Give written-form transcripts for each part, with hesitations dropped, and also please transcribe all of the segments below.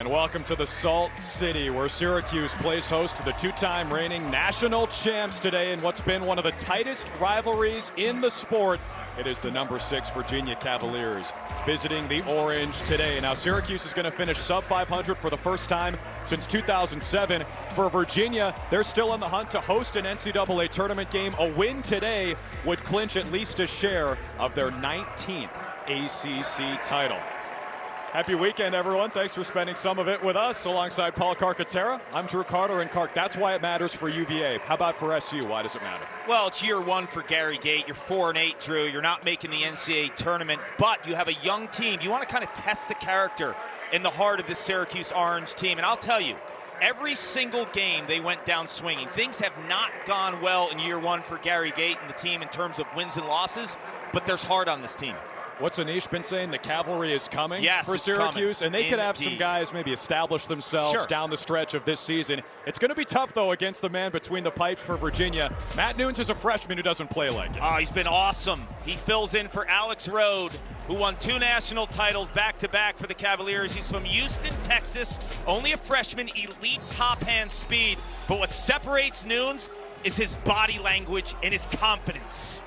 And welcome to the Salt City, where Syracuse plays host to the two-time reigning national champs today in what's been one of the tightest rivalries in the sport. It is the number 6 Virginia Cavaliers visiting the Orange today. Now, Syracuse is going to finish sub 500 for the first time since 2007. For Virginia, they're still in the hunt to host an NCAA tournament game. A win today would clinch at least a share of their 19th ACC title. Happy weekend, everyone. Thanks for spending some of it with us. Alongside Paul Carcaterra, I'm Drew Carter. And Carc, that's why it matters for UVA. How about for SU? Why does it matter? Well, it's year one for Gary Gait. You're 4-8, Drew. You're not making the NCAA tournament, but you have a young team. You want to kind of test the character in the heart of this Syracuse Orange team. And I'll tell you, every single game they went down swinging. Things have not gone well in year one for Gary Gait and the team in terms of wins and losses, but there's heart on this team. What's Anish been saying? The cavalry is coming for Syracuse, and they could have some guys maybe establish themselves down the stretch of this season. It's going to be tough, though, against the man between the pipes for Virginia. Matt Nunes is a freshman who doesn't play like it. Oh, he's been awesome. He fills in for Alex Rode, who won 2 national titles back-to-back for the Cavaliers. He's from Houston, Texas, only a freshman, elite top-hand speed. But what separates Nunes is his body language and his confidence.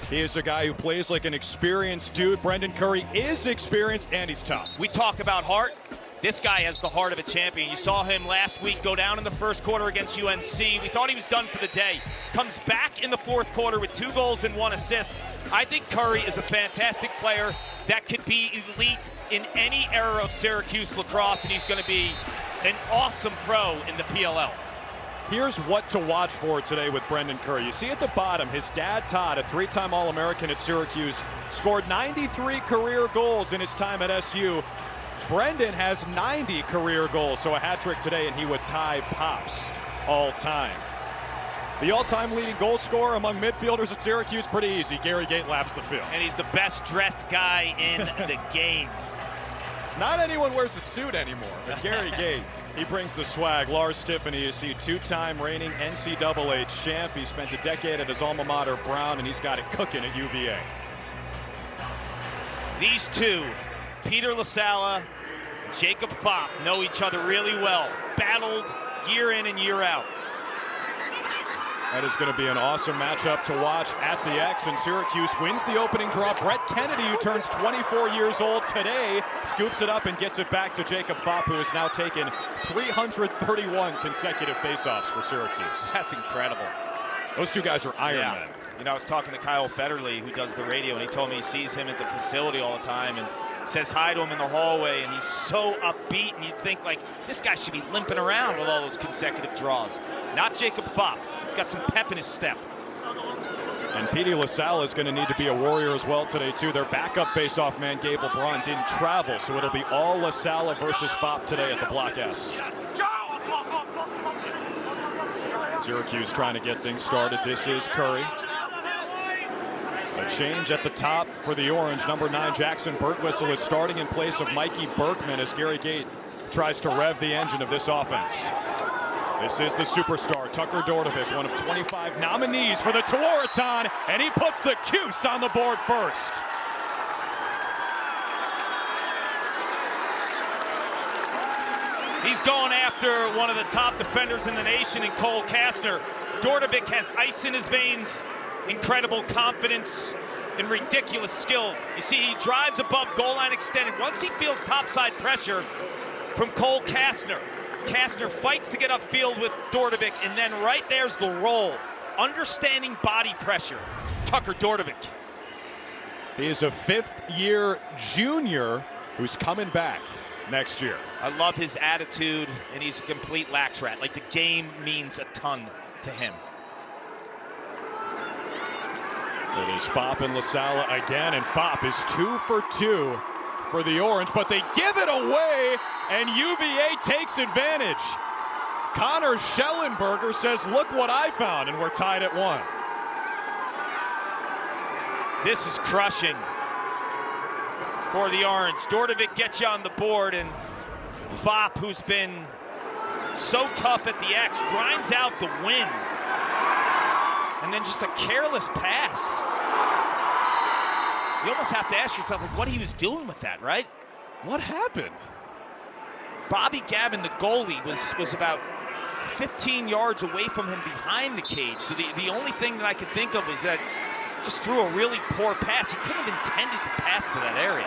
He is a guy who plays like an experienced dude. Brendan Curry is experienced, and he's tough. We talk about heart. This guy has the heart of a champion. You saw him last week go down in the first quarter against UNC. We thought he was done for the day. Comes back in the fourth quarter with 2 goals and 1 assist. I think Curry is a fantastic player that could be elite in any era of Syracuse lacrosse, and he's going to be an awesome pro in the PLL. Here's what to watch for today with Brendan Curry. You see at the bottom, his dad, Todd, a 3-time All-American at Syracuse, scored 93 career goals in his time at SU. Brendan has 90 career goals, so a hat trick today, and he would tie Pop's all-time. The all-time leading goal scorer among midfielders at Syracuse, pretty easy. Gary Gait laps the field. And he's the best-dressed guy in the game. Not anyone wears a suit anymore, but Gary Gait, he brings the swag. Lars Tiffany, you see, 2-time reigning NCAA champ. He spent a decade at his alma mater, Brown, and he's got it cooking at UVA. These two, Peter LaSalla, Jacob Fopp, know each other really well. Battled year in and year out. That is going to be an awesome matchup to watch at the X, and Syracuse wins the opening draw. Brett Kennedy, who turns 24 years old today, scoops it up and gets it back to Jacob Fopp, who has now taken 331 consecutive faceoffs for Syracuse. That's incredible. Those two guys are Iron Men. You know, I was talking to Kyle Federley, who does the radio, and he told me he sees him at the facility all the time and says hi to him in the hallway, and he's so upbeat, and you'd think, like, this guy should be limping around with all those consecutive draws. Not Jacob Fopp. He's got some pep in his step. And Petey LaSalla is going to need to be a warrior as well today, too. Their backup faceoff man, Gable Braun, didn't travel, so it'll be all LaSalla versus Fopp today at the Block S. Syracuse trying to get things started. This is Curry. A change at the top for the Orange. Number 9, Jackson Birtwistle, is starting in place of Mikey Berkman as Gary Gait tries to rev the engine of this offense. This is the superstar, Tucker Dordevic, one of 25 nominees for the Tewaaraton, and he puts the Cuse on the board first. He's going after one of the top defenders in the nation in Cole Kastner. Dordevic has ice in his veins, incredible confidence, and ridiculous skill. You see, he drives above goal line extended. Once he feels topside pressure from Cole Kastner, Kastner fights to get upfield with Dordevic, and then right there's the roll. Understanding body pressure, Tucker Dordevic. He is a 5th-year junior who's coming back next year. I love his attitude, and he's a complete lax rat. Like, the game means a ton to him. It is Fopp and LaSalla again, and Fopp is 2 for 2 for the Orange, but they give it away, and UVA takes advantage. Connor Schellenberger says, look what I found, and we're tied at 1. This is crushing for the Orange. Dordevic gets you on the board, and Fopp, who's been so tough at the X, grinds out the win. And then just a careless pass. You almost have to ask yourself, like, what he was doing with that, right? What happened? Bobby Gavin, the goalie, was about 15 yards away from him behind the cage. So the only thing that I could think of was that just threw a really poor pass. He couldn't have intended to pass to that area.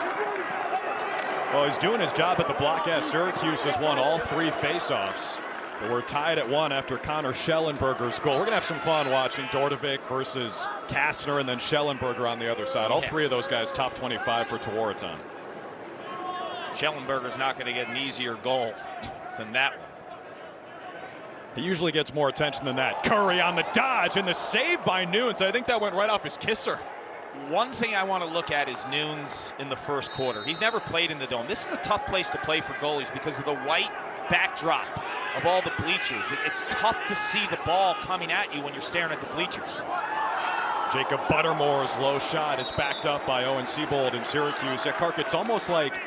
Well, he's doing his job at the block as Syracuse has won all 3 faceoffs. But we're tied at 1 after Connor Schellenberger's goal. We're going to have some fun watching Dordevic versus Kastner and then Schellenberger on the other side. All 3 of those guys top 25 for Tewaaraton. Schellenberger's not going to get an easier goal than that one. He usually gets more attention than that. Curry on the dodge and the save by Nunes. I think that went right off his kisser. One thing I want to look at is Nunes in the first quarter. He's never played in the Dome. This is a tough place to play for goalies because of the white backdrop of all the bleachers. It's tough to see the ball coming at you when you're staring at the bleachers. Jacob Buttermore's low shot is backed up by Owen Siebold in Syracuse. Clark, it's almost like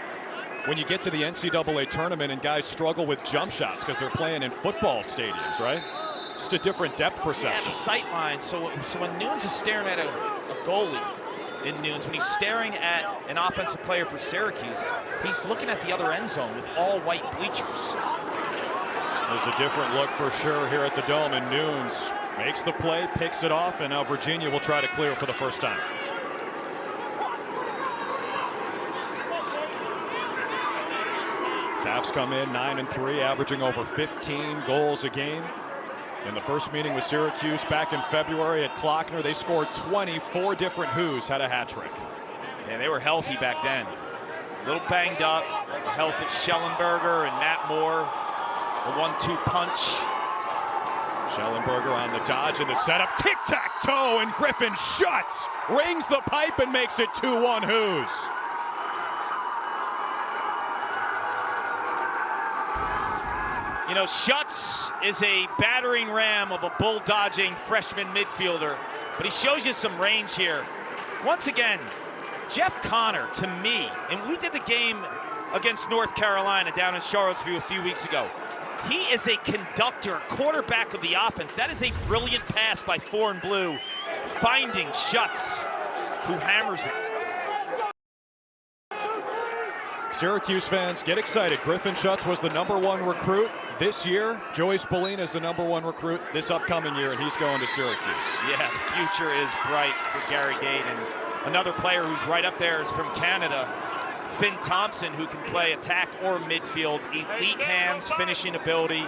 when you get to the NCAA tournament and guys struggle with jump shots because they're playing in football stadiums, right? Just a different depth perception. Yeah, the sight line. So when Nunes is staring at a goalie in Nunes, when he's staring at an offensive player for Syracuse, he's looking at the other end zone with all white bleachers. There's a different look for sure here at the Dome, and Nunes makes the play, picks it off, and now Virginia will try to clear for the first time. Cavs come in 9-3, averaging over 15 goals a game. In the first meeting with Syracuse back in February at Klockner, they scored 24 different Who's had a hat trick. Yeah, they were healthy back then. A little banged up. The health of Schellenberger and Matt Moore. A 1-2 punch. Schellenberger on the dodge and the setup. Tic-tac-toe, and Griffin Schutz rings the pipe and makes it 2-1 Who's. You know, Schutz is a battering ram of a bull-dodging freshman midfielder, but he shows you some range here. Once again, Jeff Connor, to me, and we did the game against North Carolina down in Charlottesville a few weeks ago. He is a conductor, quarterback of the offense. That is a brilliant pass by Four and Blue, finding Schutz, who hammers it. Syracuse fans, get excited. Griffin Schutz was the #1 recruit this year. Joey Spallina is the #1 recruit this upcoming year, and he's going to Syracuse. Yeah, the future is bright for Gary Gait. And another player who's right up there is from Canada, Finn Thompson, who can play attack or midfield. Elite hands, finishing ability.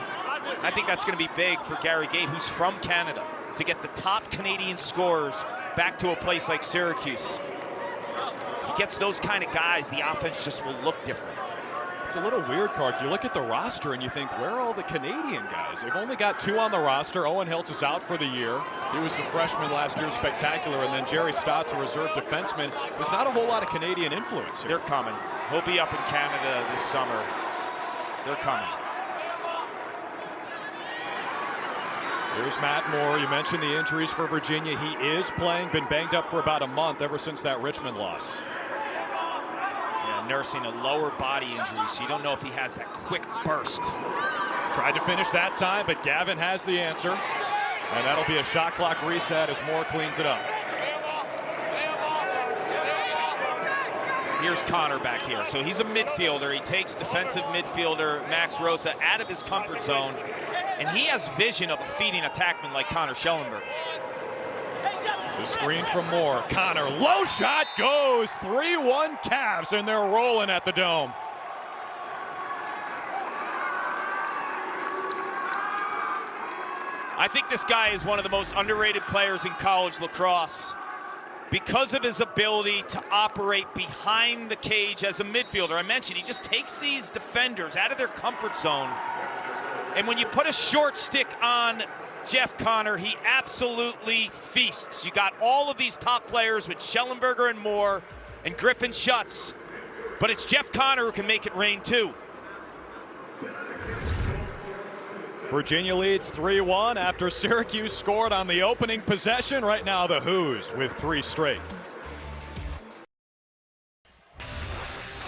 I think that's going to be big for Gary Gait, who's from Canada, to get the top Canadian scorers back to a place like Syracuse. He gets those kind of guys, the offense just will look different. It's a little weird, Clark. You look at the roster and you think, where are all the Canadian guys? They've only got 2 on the roster. Owen Hiltz is out for the year. He was the freshman last year, spectacular. And then Jerry Stott's a reserve defenseman. There's not a whole lot of Canadian influence here. They're coming. He'll be up in Canada this summer. They're coming. Here's Matt Moore. You mentioned the injuries for Virginia. He is playing, been banged up for about a month ever since that Richmond loss. Nursing a lower body injury, so you don't know if he has that quick burst. Tried to finish that time, but Gavin has the answer. And that'll be a shot clock reset as Moore cleans it up. Here's Connor back here. So he's a midfielder. He takes defensive midfielder Max Rosa out of his comfort zone, and he has vision of a feeding attackman like Connor Schellenberger. The screen from Moore. Connor, low shot goes. 3-1 Cavs, and they're rolling at the Dome. I think this guy is one of the most underrated players in college lacrosse because of his ability to operate behind the cage as a midfielder. I mentioned he just takes these defenders out of their comfort zone, and when you put a short stick on Jeff Connor, he absolutely feasts. You got all of these top players with Schellenberger and Moore and Griffin Schutz, but it's Jeff Connor who can make it rain too. Virginia leads 3-1 after Syracuse scored on the opening possession. Right now the Who's with 3 straight.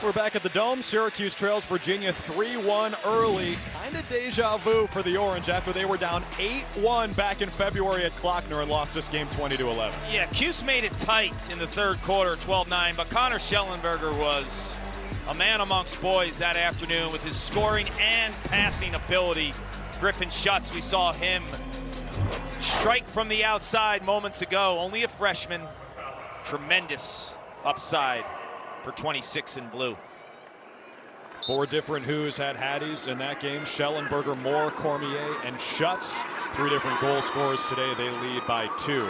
We're back at the Dome. Syracuse trails Virginia 3-1 early. Kind of deja vu for the Orange after they were down 8-1 back in February at Klockner and lost this game 20-11. Yeah, Cuse made it tight in the third quarter, 12-9, but Connor Schellenberger was A man amongst boys that afternoon with his scoring and passing ability. Griffin Schutz, we saw him strike from the outside moments ago. Only a freshman. Tremendous upside for 26 in blue. 4 different Who's had Hatties in that game. Schellenberger, Moore, Cormier, and Schutz. 3 different goal scorers today. They lead by 2.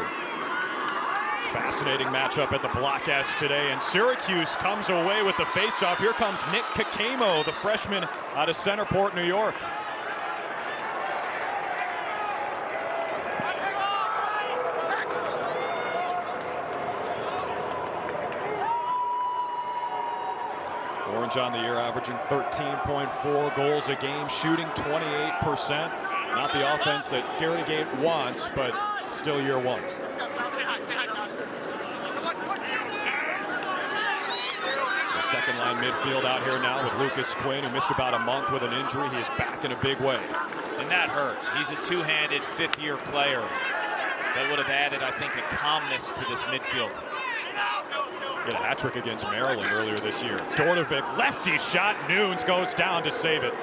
Fascinating matchup at the Block S today, and Syracuse comes away with the faceoff. Here comes Nick Kakemo, the freshman out of Centerport, New York. Orange on the year, averaging 13.4 goals a game, shooting 28%. Not the offense that Gary Gate wants, but still year 1. The second line midfield out here now with Lucas Quinn, who missed about a month with an injury. He is back in a big way. And that hurt. He's a two-handed fifth-year player that would have added, I think, a calmness to this midfield. He had a hat trick against Maryland earlier this year. Dordevic, lefty shot. Nunes goes down to save it.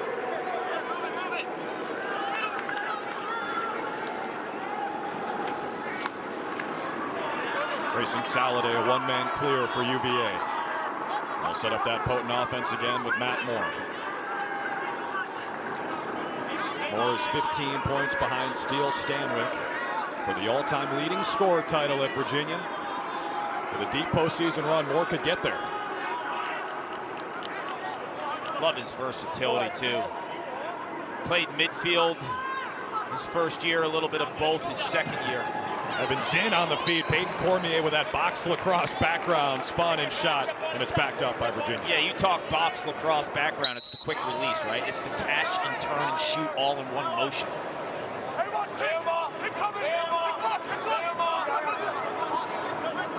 Grayson Saladay, a one-man clear for UVA. They'll set up that potent offense again with Matt Moore. Moore is 15 points behind Steele Stanwyck for the all-time leading scorer title at Virginia. With a deep postseason run, Moore could get there. Love his versatility, too. Played midfield his first year, a little bit of both his second year. Evans in on the feed. Peyton Cormier with that box lacrosse background, spun and shot, and it's backed up by Virginia. Yeah, you talk box lacrosse background, it's the quick release, right? It's the catch and turn and shoot all in one motion.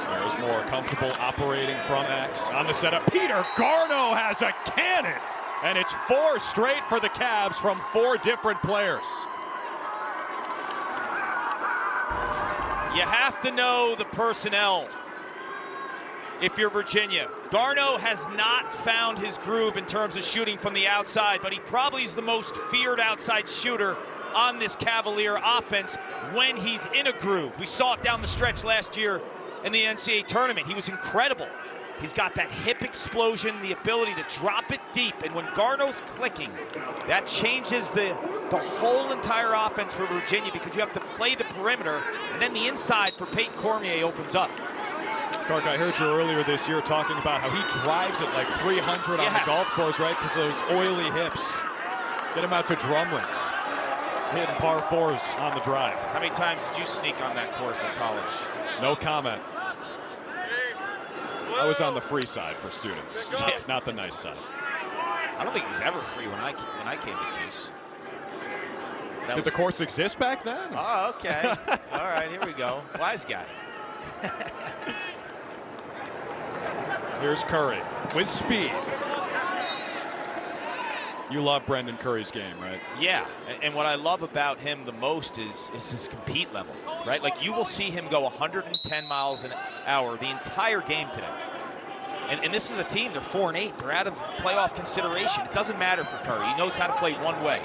There's Moore comfortable operating from X. On the setup, Peter Garneau has a cannon, and it's 4 straight for the Cavs from 4 different players. You have to know the personnel if you're Virginia. Garneau has not found his groove in terms of shooting from the outside, but he probably is the most feared outside shooter on this Cavalier offense when he's in a groove. We saw it down the stretch last year in the NCAA tournament. He was incredible. He's got that hip explosion, the ability to drop it deep, and when Garneau's clicking, that changes the whole entire offense for Virginia, because you have to play the perimeter, and then the inside for Peyton Cormier opens up. Clark, I heard you earlier this year talking about how he drives it like 300 on the golf course, right? Because those oily hips get him out to drumlins, hitting par 4s on the drive. How many times did you sneak on that course in college? No comment. I was on the free side for students, not the nice side. I don't think it was ever free when I came to Cuse. Did the course exist back then? Oh, okay. All right, here we go. Wise guy. Here's Curry with speed. You love Brendan Curry's game, right? Yeah, and what I love about him the most is his compete level, right? Like, you will see him go 110 miles an hour the entire game today. And this is a team, they're 4-8. They're out of playoff consideration. It doesn't matter for Curry. He knows how to play one way,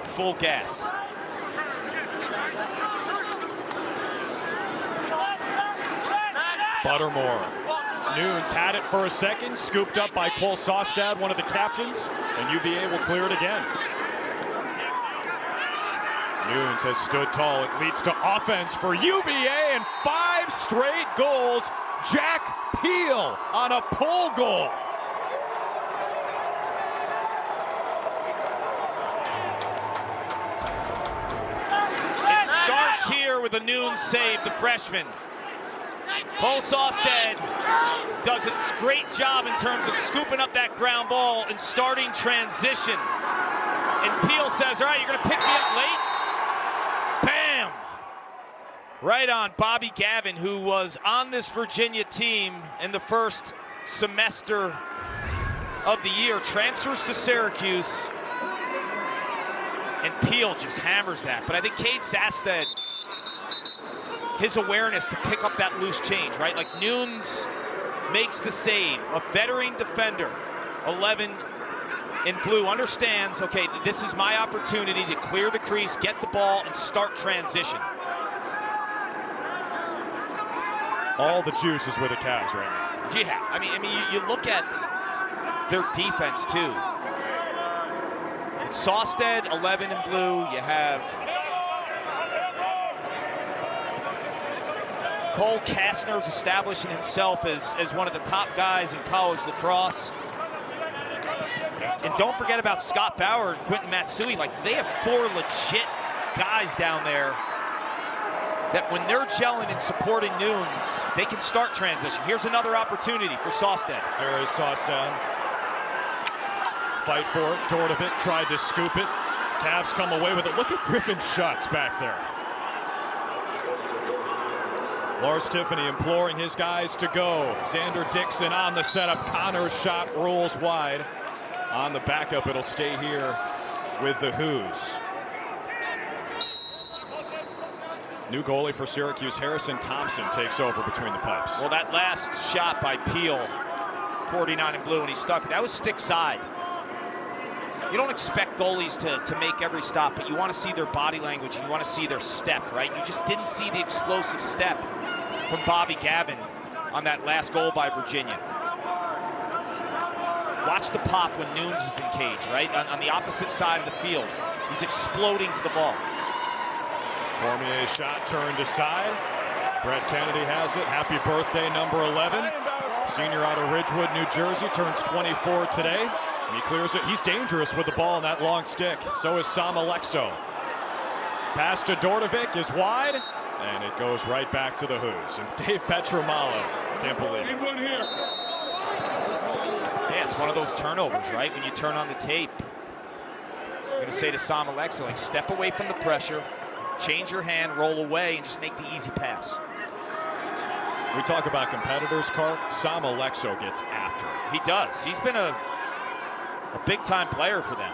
full gas. Buttermore. Nunes had it for a second, scooped up by Cole Sostad, one of the captains, and UVA will clear it again. Nunes has stood tall. It leads to offense for UVA, and 5 straight goals. Jack Peel on a pull goal. It starts here with a Nunes save, the freshman. Cole Sostad does a great job in terms of scooping up that ground ball and starting transition. And Peel says, all right, you're going to pick me up late? Bam! Right on Bobby Gavin, who was on this Virginia team in the first semester of the year, transfers to Syracuse, and Peel just hammers that. But I think Cade Sastad, his awareness to pick up that loose change, right? Like, Nunes makes the save, a veteran defender, 11 in blue understands, okay, this is my opportunity to clear the crease, get the ball, and start transition. All the juice is with the Cavs right now. Yeah, I mean, you look at their defense too. It's Sawstead, 11 in blue. You have Cole Kastner's establishing himself as one of the top guys in college lacrosse. And don't forget about Scott Bauer and Quentin Matsui. Like, they have 4 legit guys down there that when they're gelling and supporting Nunes, they can start transition. Here's another opportunity for Sawstead. There is Sawstead. Fight for it. Dordevic tried to scoop it. Cavs come away with it. Look at Griffin's shots back there. Lars Tiffany imploring his guys to go. Xander Dixon on the setup. Connor's shot rolls wide. On the backup, it'll stay here with the Who's. New goalie for Syracuse, Harrison Thompson, takes over between the pipes. Well, that last shot by Peel, 49 in blue, and he stuck it. That was stick side. You don't expect goalies to make every stop, but you want to see their body language, and you want to see their step, right? You just didn't see the explosive step from Bobby Gavin on that last goal by Virginia. Watch the pop when Nunes is in cage, right? On the opposite side of the field. He's exploding to the ball. Cormier's shot turned aside. Brett Kennedy has it. Happy birthday, number 11. Senior out of Ridgewood, New Jersey, turns 24 today. And he clears it. He's dangerous with the ball on that long stick. So is Sam Alexo. Pass to Dordevic is wide, and it goes right back to the Who's. And Dave Petramalo, can't believe it. Yeah, it's one of those turnovers, right? When you turn on the tape, you're going to say to Sam Alexo, like, step away from the pressure, change your hand, roll away, and just make the easy pass. We talk about competitors, Clark. Sam Alexo gets after it. He does. He's been a big-time player for them.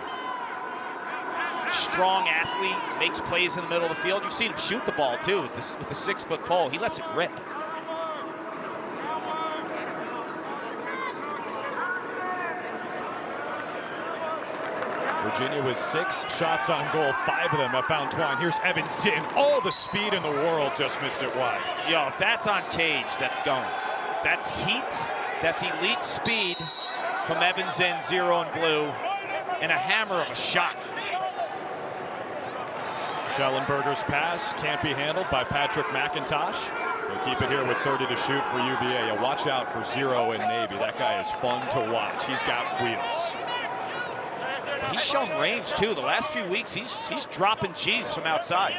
Strong athlete, makes plays in the middle of the field. You've seen him shoot the ball, too, with the 6-foot pole. He lets it rip. Virginia with 6 shots on goal. 5 of them have found twine. Here's Evan Zinn. All the speed in the world, just missed it wide. Yo, if that's on cage, that's going. That's heat. That's elite speed from Evan Zinn, 0 in blue, and a hammer of a shot. Schellenberger's pass can't be handled by Patrick McIntosh. We'll keep it here with 30 to shoot for UVA. Yeah, watch out for 0 in Navy. That guy is fun to watch. He's got wheels. He's shown range, too. The last few weeks, he's dropping cheese from outside.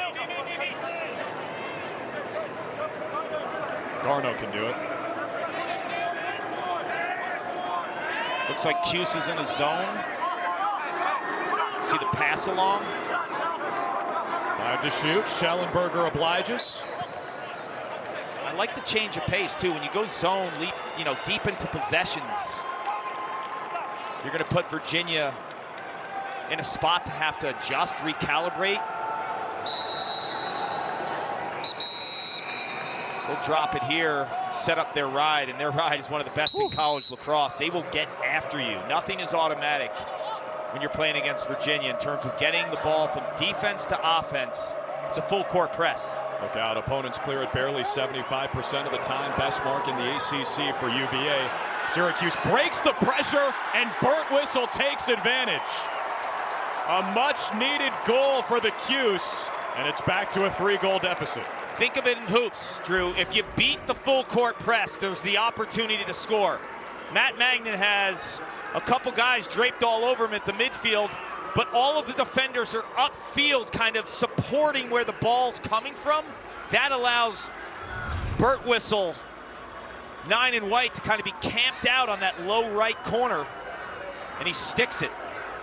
Garno can do it. Looks like Cuse is in a zone. See the pass along. 5 to shoot. Schellenberger obliges. I like the change of pace, too. When you go zone, deep into possessions, you're going to put Virginia in a spot to have to adjust, recalibrate. We'll drop it here and set up their ride, and their ride is one of the best in college lacrosse. They will get after you. Nothing is automatic when you're playing against Virginia in terms of getting the ball from defense to offense. It's a full court press. Look out, opponents clear it barely 75% of the time. Best mark in the ACC for UVA. Syracuse breaks the pressure, and Birtwistle takes advantage. A much-needed goal for the Cuse, and it's back to a 3-goal deficit. Think of it in hoops, Drew. If you beat the full court press, there's the opportunity to score. Matt Magnan has a couple guys draped all over him at the midfield, but all of the defenders are upfield, kind of supporting where the ball's coming from. That allows Birtwistle, 9 in white, to kind of be camped out on that low right corner, and he sticks it.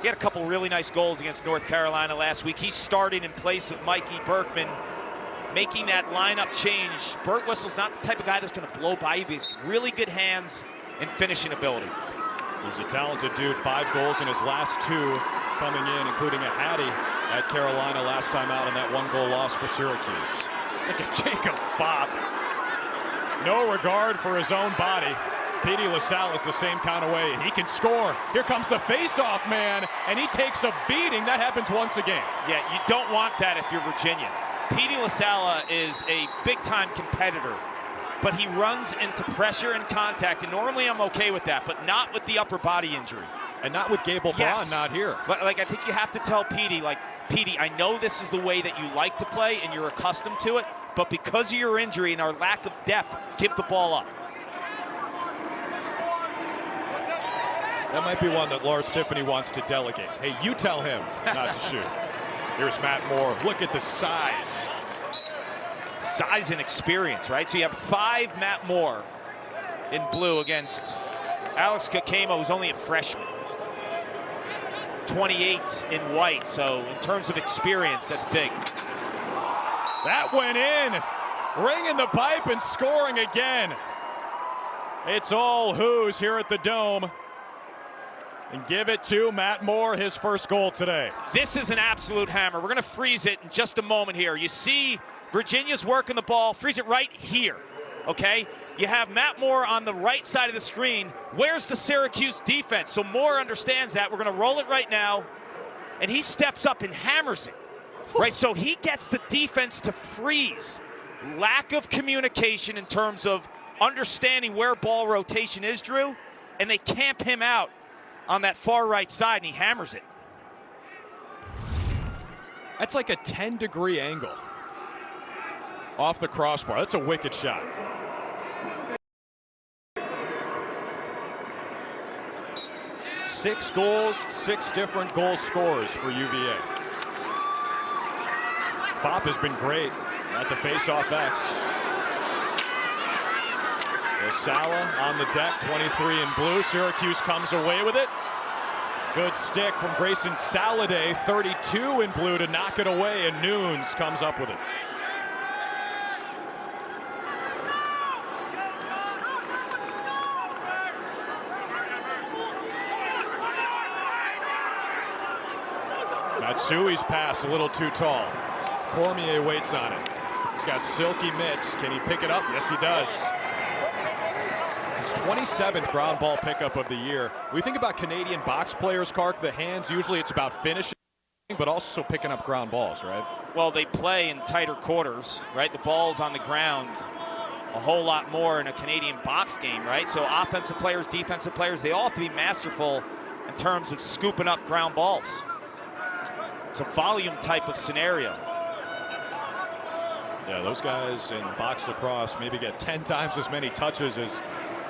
He had a couple really nice goals against North Carolina last week. He's starting in place of Mikey Berkman, making that lineup change. Birtwistle's not the type of guy that's going to blow by you, but he's really good hands and finishing ability. He's a talented dude. 5 goals in his last 2 coming in, including a hattie at Carolina last time out in that 1-goal loss for Syracuse. Look at Jacob Fopp. No regard for his own body. Petey LaSalle is the same kind of way, and he can score. Here comes the face-off man, and he takes a beating. That happens once a game. Yeah, you don't want that if you're Virginia. Petey LaSalle is a big-time competitor, but he runs into pressure and contact, and normally I'm okay with that, but not with the upper body injury. And not with Gable Braun, not here. Like, I think you have to tell Petey, like, Petey, I know this is the way that you like to play and you're accustomed to it, but because of your injury and our lack of depth, give the ball up. That might be one that Lars Tiffany wants to delegate. Hey, you tell him not to shoot. Here's Matt Moore. Look at the size. Size and experience, right? So you have 5 Matt Moore in blue against Alex Kakemo, who's only a freshman. 28 in white, so in terms of experience, that's big. That went in. Ringing the pipe and scoring again. It's all Hoos here at the Dome. And give it to Matt Moore, his first goal today. This is an absolute hammer. We're going to freeze it in just a moment here. You see Virginia's working the ball. Freeze it right here, okay? You have Matt Moore on the right side of the screen. Where's the Syracuse defense? So Moore understands that. We're going to roll it right now. And he steps up and hammers it, right? So he gets the defense to freeze. Lack of communication in terms of understanding where ball rotation is, Drew, and they camp him out on that far right side, and he hammers it. That's like a 10-degree angle off the crossbar. That's a wicked shot. Six goals, 6 different goal scorers for UVA. Fopp has been great at the face-off X. Sala on the deck, 23 in blue. Syracuse comes away with it. Good stick from Grayson Saladay, 32 in blue to knock it away, and Nunes comes up with it. Matsui's pass a little too tall. Cormier waits on it. He's got silky mitts. Can he pick it up? Yes, he does. His 27th ground ball pickup of the year. We think about Canadian box players, Clark, the hands, usually it's about finishing, but also picking up ground balls, right? Well, they play in tighter quarters, right? The ball's on the ground a whole lot more in a Canadian box game, right? So offensive players, defensive players, they all have to be masterful in terms of scooping up ground balls. It's a volume type of scenario. Yeah, those guys in box lacrosse maybe get 10 times as many touches as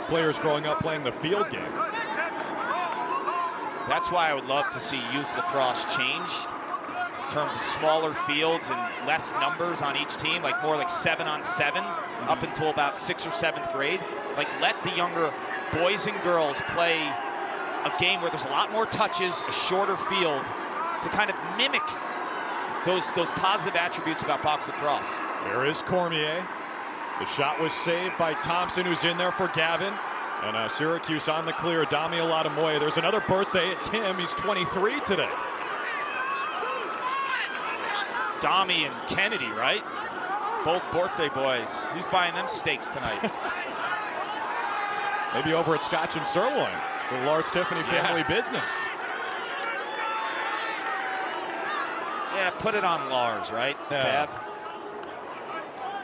players growing up playing the field game. That's why I would love to see youth lacrosse change in terms of smaller fields and less numbers on each team, like more like 7-on-7 up until about 6th or 7th grade. Like, let the younger boys and girls play a game where there's a lot more touches, a shorter field, to kind of mimic those positive attributes about box lacrosse. There is Cormier. The shot was saved by Thompson, who's in there for Gavin. And Syracuse on the clear, Dami Oladamoye. There's another birthday, it's him, he's 23 today. Dami and Kennedy, right? Both birthday boys. Who's buying them steaks tonight? Maybe over at Scotch and Sirloin, the Lars Tiffany family business. Yeah, put it on Lars, right? Tab.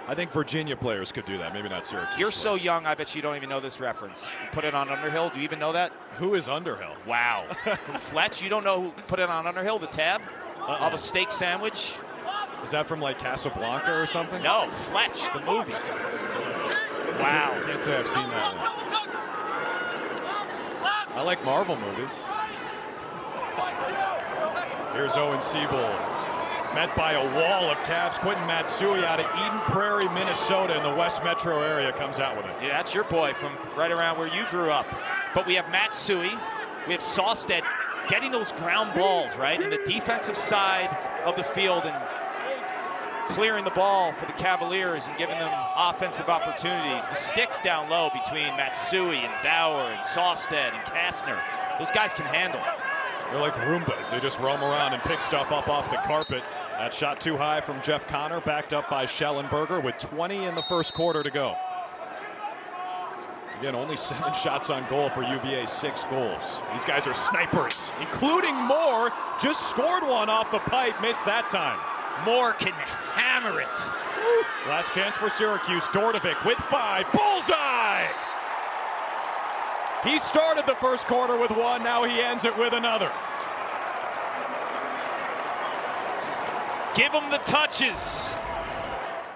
I think Virginia players could do that, maybe not Syracuse. You're so young, I bet you don't even know this reference. Put it on Underhill, do you even know that? Who is Underhill? Wow. From Fletch, you don't know who put it on Underhill, the tab of a steak sandwich? Is that from like Casablanca or something? No, Fletch, the movie. Wow. Can't say I've seen that one. I like Marvel movies. Here's Owen Siebold. Met by a wall of Cavs. Quentin Matsui out of Eden Prairie, Minnesota in the West Metro area comes out with it. Yeah, that's your boy from right around where you grew up. But we have Matsui, we have Sawstead getting those ground balls, right? In the defensive side of the field and clearing the ball for the Cavaliers and giving them offensive opportunities. The sticks down low between Matsui and Bauer and Sawstead and Kastner. Those guys can handle. They're like Roombas. They just roam around and pick stuff up off the carpet. That shot too high from Jeff Connor, backed up by Schellenberger with 20 in the first quarter to go. Again, only 7 shots on goal for UVA, 6 goals. These guys are snipers, including Moore. Just scored one off the pipe, missed that time. Moore can hammer it. Last chance for Syracuse. Dordevic with 5. Bullseye! He started the first quarter with 1. Now he ends it with another. Give him the touches.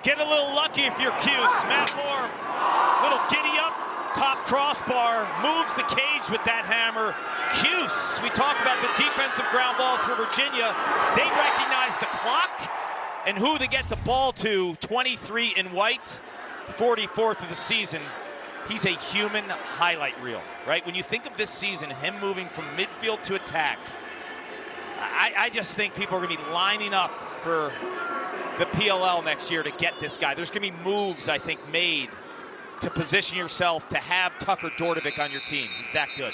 Get a little lucky if you're Cuse. Matt Moore, little giddy up, top crossbar, moves the cage with that hammer. Cuse, we talk about the defensive ground balls for Virginia. They recognize the clock and who they get the ball to. 23 in white, 44th of the season. He's a human highlight reel, right? When you think of this season, him moving from midfield to attack, I just think people are going to be lining up for the PLL next year to get this guy. There's going to be moves, I think, made to position yourself to have Tucker Dordevic on your team. He's that good.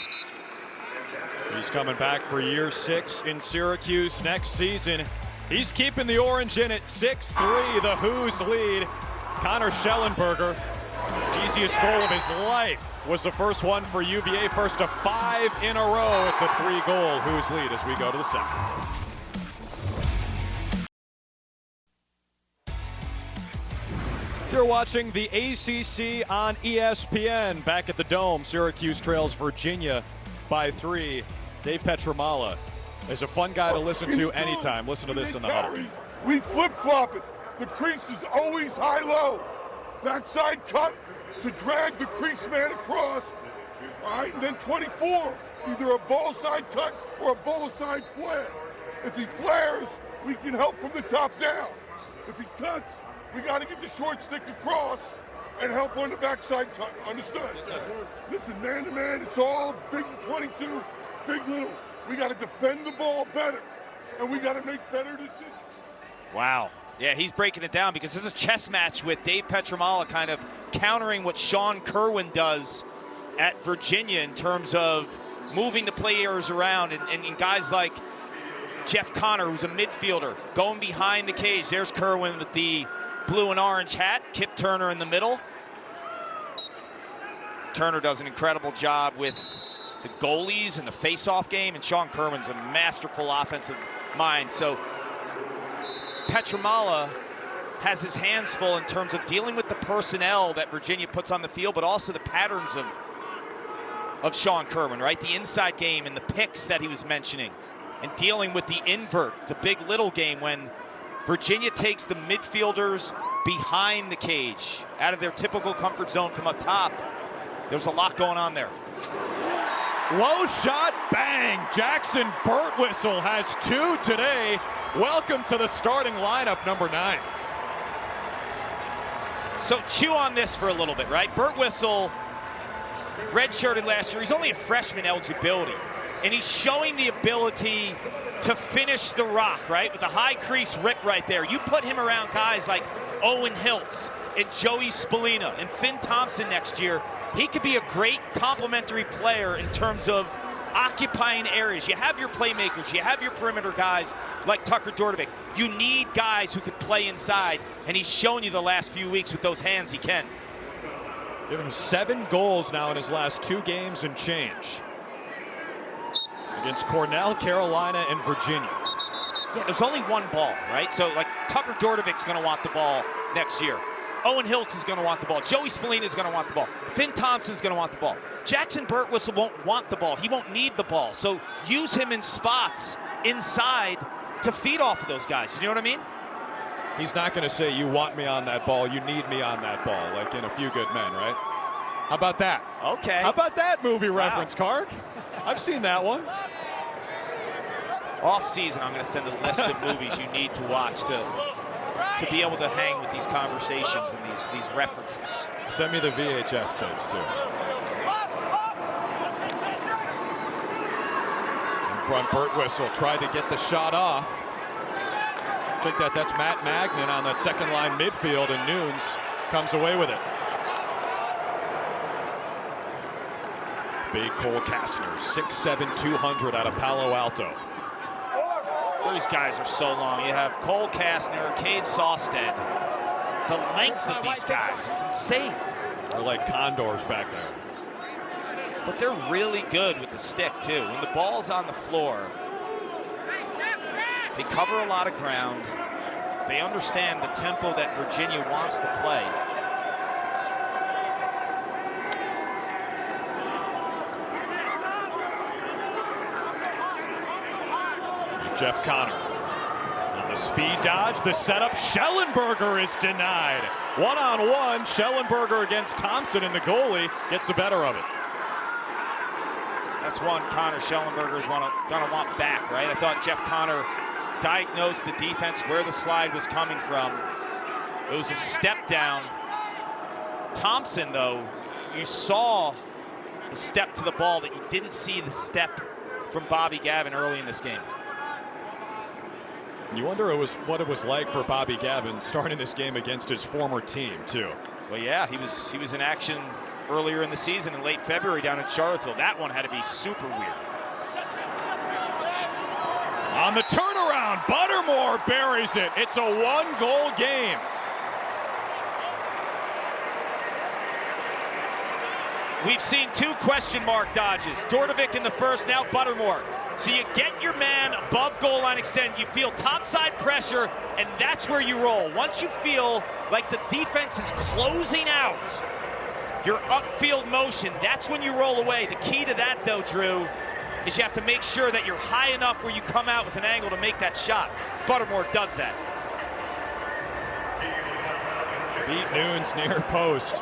He's coming back for year 6 in Syracuse next season. He's keeping the orange in at 6-3. The Who's lead. Connor Schellenberger, easiest goal of his life, was the first one for UVA. First of 5 in a row. It's a 3-goal Who's lead as we go to the second. You're watching the ACC on ESPN. Back at the Dome, Syracuse trails Virginia by 3. Dave Petramala is a fun guy to listen to anytime. Listen to this in the huddle. We flip-flop it. The crease is always high-low. Backside cut to drag the crease man across. All right, and then 24, either a ball side cut or a ball side flare. If he flares, we can help from the top down. If he cuts, we got to get the short stick across and help on the backside cut. Understood? Yes, listen, man to man, it's all big 22, big little. We got to defend the ball better, and we got to make better decisions. Wow. Yeah, he's breaking it down because this is a chess match with Dave Petramala kind of countering what Sean Kerwin does at Virginia in terms of moving the players around and guys like Jeff Connor, who's a midfielder, going behind the cage. There's Kerwin with the blue and orange hat. Kip Turner in the middle. Turner does an incredible job with the goalies and the face-off game, and Sean Kerwin's a masterful offensive mind. So Petramala has his hands full in terms of dealing with the personnel that Virginia puts on the field, but also the patterns of Sean Kerwin, right? The inside game and the picks that he was mentioning, and dealing with the invert, the big little game when Virginia takes the midfielders behind the cage, out of their typical comfort zone from up top. There's a lot going on there. Low shot, bang! Jackson Birtwistle has 2 today. Welcome to the starting lineup, number 9. So chew on this for a little bit, right? Birtwistle redshirted last year. He's only a freshman eligibility, and he's showing the ability to finish the rock, right? With a high crease rip right there. You put him around guys like Owen Hiltz and Joey Spallina and Finn Thompson next year, he could be a great complementary player in terms of occupying areas. You have your playmakers, you have your perimeter guys like Tucker Dordevic. You need guys who can play inside, and he's shown you the last few weeks with those hands he can. Give him 7 goals now in his last 2 games and change. Against Cornell, Carolina, and Virginia. Yeah, there's only one ball, right? So, like, Tucker Dordevic's going to want the ball next year. Owen Hiltz is going to want the ball. Joey Spallina is going to want the ball. Finn Thompson's going to want the ball. Jackson Birtwistle won't want the ball. He won't need the ball. So use him in spots inside to feed off of those guys. You know what I mean? He's not going to say, you want me on that ball, you need me on that ball, like in A Few Good Men, right? How about that? Okay. How about that movie reference, Kark? I've seen that one. Off season, I'm going to send a list of movies you need to watch to be able to hang with these conversations and these references. Send me the VHS tapes too. In front, Birtwistle tried to get the shot off. I think that's Matt Magnan on that second line midfield, and Nunes comes away with it. Big Cole Kastner, 6'7", 200 out of Palo Alto. These guys are so long. You have Cole Kastner, Cade Sawstead. The length of these guys, it's insane. They're like condors back there. but they're really good with the stick too. When the ball's on the floor, they cover a lot of ground. They understand the tempo that Virginia wants to play. Jeff Connor on the speed dodge, the setup. Schellenberger is denied. One-on-one, Schellenberger against Thompson, and the goalie gets the better of it. That's one Connor Schellenberger's gonna want back, right? I thought Jeff Connor diagnosed the defense where the slide was coming from. It was a step down. Thompson, though, you saw the step to the ball that you didn't see the step from Bobby Gavin early in this game. You wonder what it was like for Bobby Gavin starting this game against his former team, too. Well, yeah, he was in action earlier in the season in late February down in Charlottesville. That one had to be super weird. On the turnaround, Buttermore buries it. It's a one-goal game. We've seen two question mark dodges. Dordevic in the first, now Buttermore. So you get your man above goal line extend, you feel topside pressure, and that's where you roll. Once you feel like the defense is closing out your upfield motion, that's when you roll away. The key to that, though, Drew, is you have to make sure that you're high enough where you come out with an angle to make that shot. Buttermore does that. Beat Nunes near post.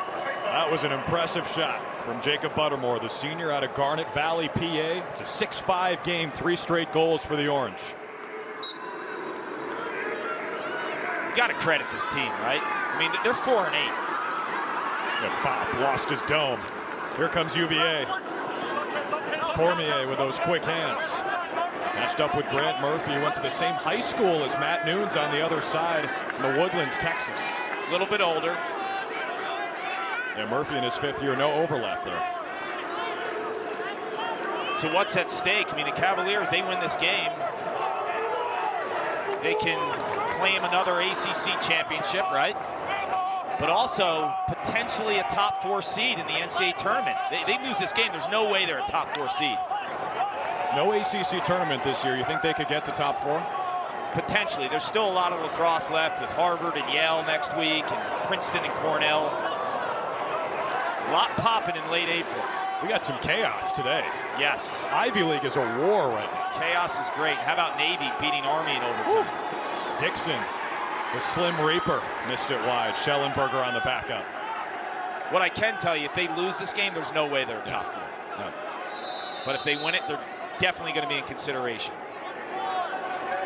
That was an impressive shot from Jacob Buttermore, the senior out of Garnet Valley, PA. It's a 6-5 game, 3 straight goals for the Orange. You got to credit this team, right? I mean, they're 4-8. Fop lost his dome. Here comes UVA. Cormier with those quick hands. Matched up with Grant Murphy, who went to the same high school as Matt Nunes on the other side in the Woodlands, Texas. A little bit older. Yeah, Murphy in his 5th year, no overlap there. So what's at stake? I mean, the Cavaliers, they win this game, they can claim another ACC championship, right? But also potentially a top 4 seed in the NCAA tournament. They lose this game, there's no way they're a top 4 seed. No ACC tournament this year. You think they could get to top 4? Potentially. There's still a lot of lacrosse left with Harvard and Yale next week and Princeton and Cornell. A lot popping in late April. We got some chaos today. Yes. Ivy League is a war right now. Chaos is great. How about Navy beating Army in overtime? Woo. Dixon, the Slim Reaper, missed it wide. Schellenberger on the backup. What I can tell you, if they lose this game, there's no way they're top 4. No. But if they win it, they're definitely going to be in consideration.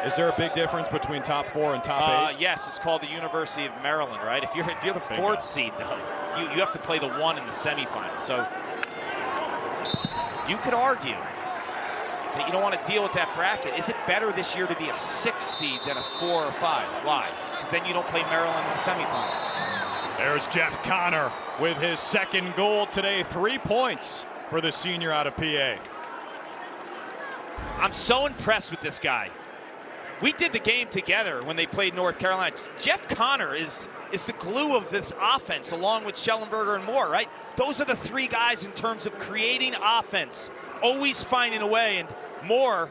Is there a big difference between top 4 and top 8? Yes, it's called the University of Maryland, right? If you're the 4th seed, though, you have to play the 1 in the semifinals. So you could argue that you don't want to deal with that bracket. Is it better this year to be a 6th seed than a 4 or 5? Why? Because then you don't play Maryland in the semifinals. There's Jeff Connor with his 2nd goal today. 3 points for the senior out of PA. I'm so impressed with this guy. We did the game together when they played North Carolina. Jeff Connor is the glue of this offense, along with Schellenberger and Moore, right? Those are the 3 guys in terms of creating offense, always finding a way. And Moore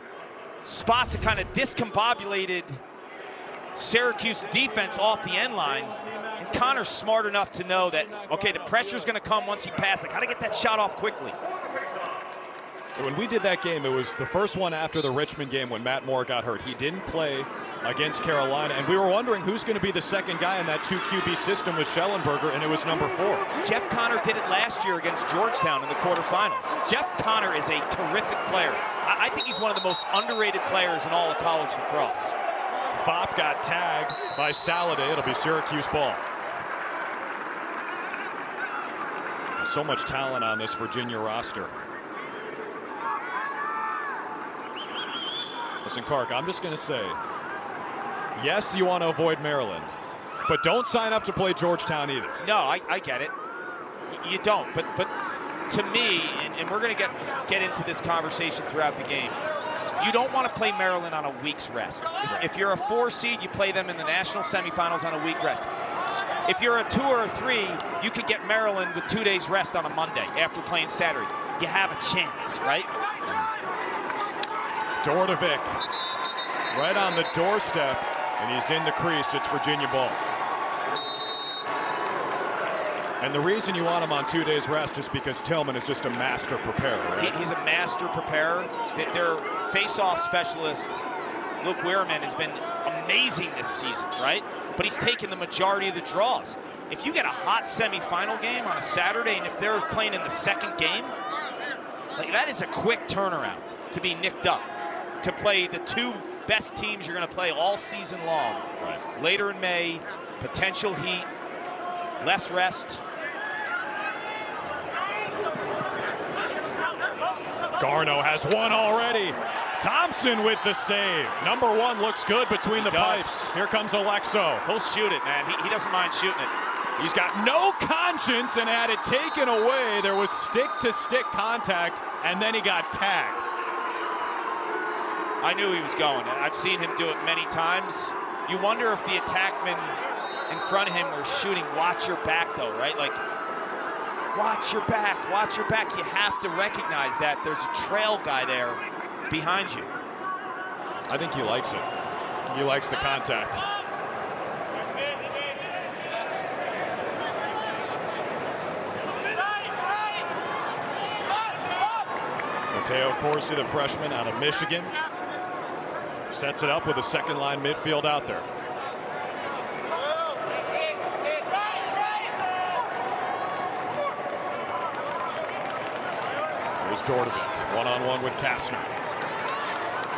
spots a kind of discombobulated Syracuse defense off the end line. And Connor's smart enough to know that, okay, the pressure's going to come once he passes. I got to get that shot off quickly. When we did that game, it was the first one after the Richmond game when Matt Moore got hurt. He didn't play against Carolina, and we were wondering who's going to be the 2nd guy in that 2 QB system with Schellenberger, and it was number 4. Jeff Connor did it last year against Georgetown in the quarterfinals. Jeff Connor is a terrific player. I think he's one of the most underrated players in all of college lacrosse. Fop got tagged by Saladay. It'll be Syracuse ball. There's so much talent on this Virginia roster. Listen, Kark, I'm just going to say, yes, you want to avoid Maryland, but don't sign up to play Georgetown either. No, I get it. You don't. But to me, and we're going to get into this conversation throughout the game, you don't want to play Maryland on a week's rest. If you're a 4 seed, you play them in the national semifinals on a week rest. If you're a 2 or a 3, you could get Maryland with 2 days rest on a Monday after playing Saturday. you have a chance, right? Dordevic right on the doorstep, and he's in the crease. It's Virginia ball. And the reason you want him on 2 days rest is because Tillman is just a master preparer, right? He's a master preparer. Their face-off specialist, Luke Wehrman, has been amazing this season, right? But he's taken the majority of the draws. If you get a hot semifinal game on a Saturday, and if they're playing in the second game, like, that is a quick turnaround to be nicked up, to play the two best teams you're going to play all season long. Right. Later in May, potential heat, less rest. Garno has one already. Thompson with the save. Number one looks good between the pipes. Here comes Alexo. He'll shoot it, man. He doesn't mind shooting it. He's got no conscience and had it taken away. There was stick-to-stick contact, and then he got tagged. I knew he was going. I've seen him do it many times. You wonder if the attackmen in front of him were shooting, watch your back, though, right? Like, watch your back, watch your back. You have to recognize that there's a trail guy there behind you. I think he likes it. He likes the contact. Mateo Corsi, the freshman out of Michigan, sets it up with a second line midfield out there. Here's Dordevic, one-on-one with Kastner.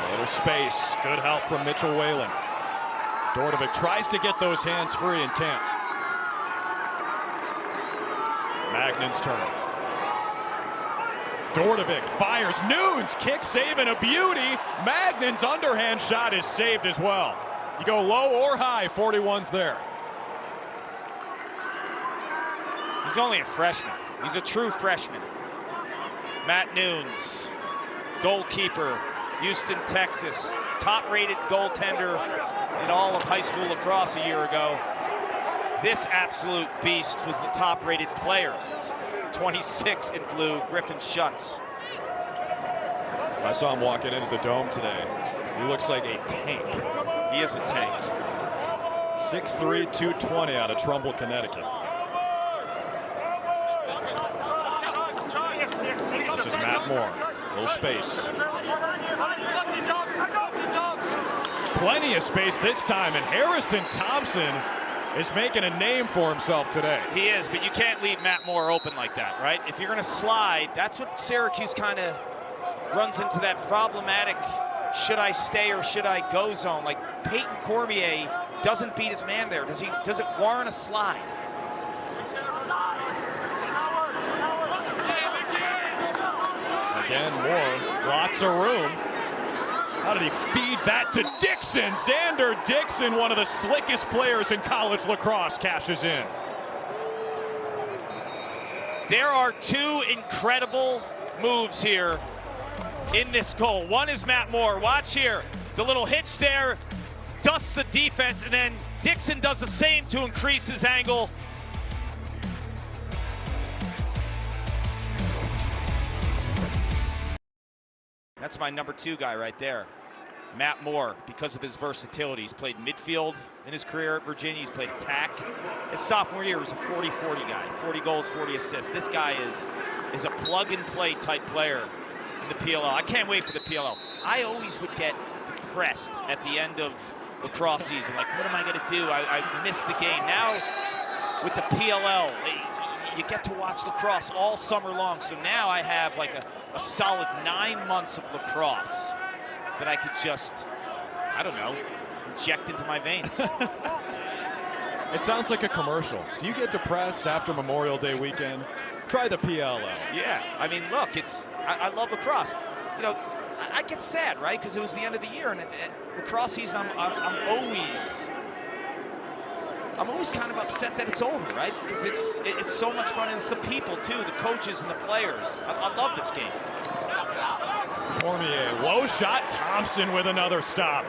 A little space, good help from Mitchell Whalen. Dordevic tries to get those hands free and can't. Magnan's turn. Dordevic fires, Nunes, kick save and a beauty. Magnan's underhand shot is saved as well. You go low or high, 41's there. He's only a freshman. He's a true freshman. Matt Nunes, goalkeeper, Houston, Texas, top-rated goaltender in all of high school lacrosse a year ago. This absolute beast was the top-rated player. 26 in blue, Griffin Schutz. I saw him walking into the dome today. He looks like a tank. He is a tank. 6'3", 220 out of Trumbull, Connecticut. This is Matt Moore. Little space. Plenty of space this time, and Harrison Thompson is making a name for himself today. He is, but you can't leave Matt Moore open like that, right? If you're going to slide, that's what Syracuse kind of runs into, that problematic should I stay or should I go zone. Like, Peyton Cormier doesn't beat his man there. Does it warrant a slide? Again, Moore, lots of room. How did he feed that to Dixon? Xander Dixon, one of the slickest players in college lacrosse, cashes in. There are two incredible moves here in this goal. One is Matt Moore. Watch here. The little hitch there dusts the defense, and then Dixon does the same to increase his angle. That's my number 2 guy right there. Matt Moore, because of his versatility. He's played midfield in his career at Virginia. He's played attack. His sophomore year was a 40-40 guy. 40 goals, 40 assists. This guy is a plug-and-play type player in the PLL. I can't wait for the PLL. I always would get depressed at the end of lacrosse season. Like, what am I going to do? I missed the game. Now, with the PLL, you get to watch lacrosse all summer long. So now I have like a solid 9 months of lacrosse that I could just, I don't know, inject into my veins. It sounds like a commercial. Do you get depressed after Memorial Day weekend? Try the PLL. Yeah, I mean, look, I love lacrosse. You know, I get sad, right? Because it was the end of the year, and lacrosse season, I'm always kind of upset that it's over, right? Because it's so much fun, and it's the people too, the coaches and the players. I love this game. Cormier, low shot, Thompson with another stop.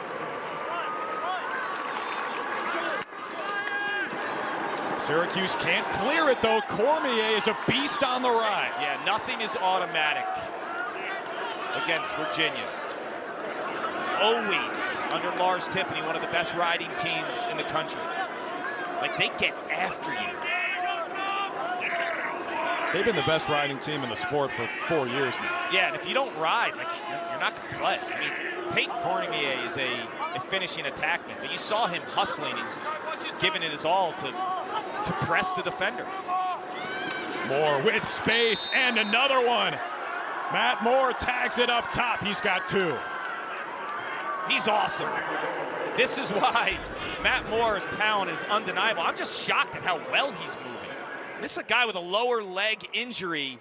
Syracuse can't clear it, though. Cormier is a beast on the ride. Yeah, nothing is automatic against Virginia. Always, under Lars Tiffany, one of the best riding teams in the country. Like, they get after you. They've been the best riding team in the sport for 4 years now. Yeah, and if you don't ride, like, you're not going to play. I mean, Peyton Cormier is a finishing attackman, but you saw him hustling and giving it his all to press the defender. Moore with space, and another one. Matt Moore tags it up top. He's got 2. He's awesome. This is why Matt Moore's talent is undeniable. I'm just shocked at how well he's moving. This is a guy with a lower leg injury.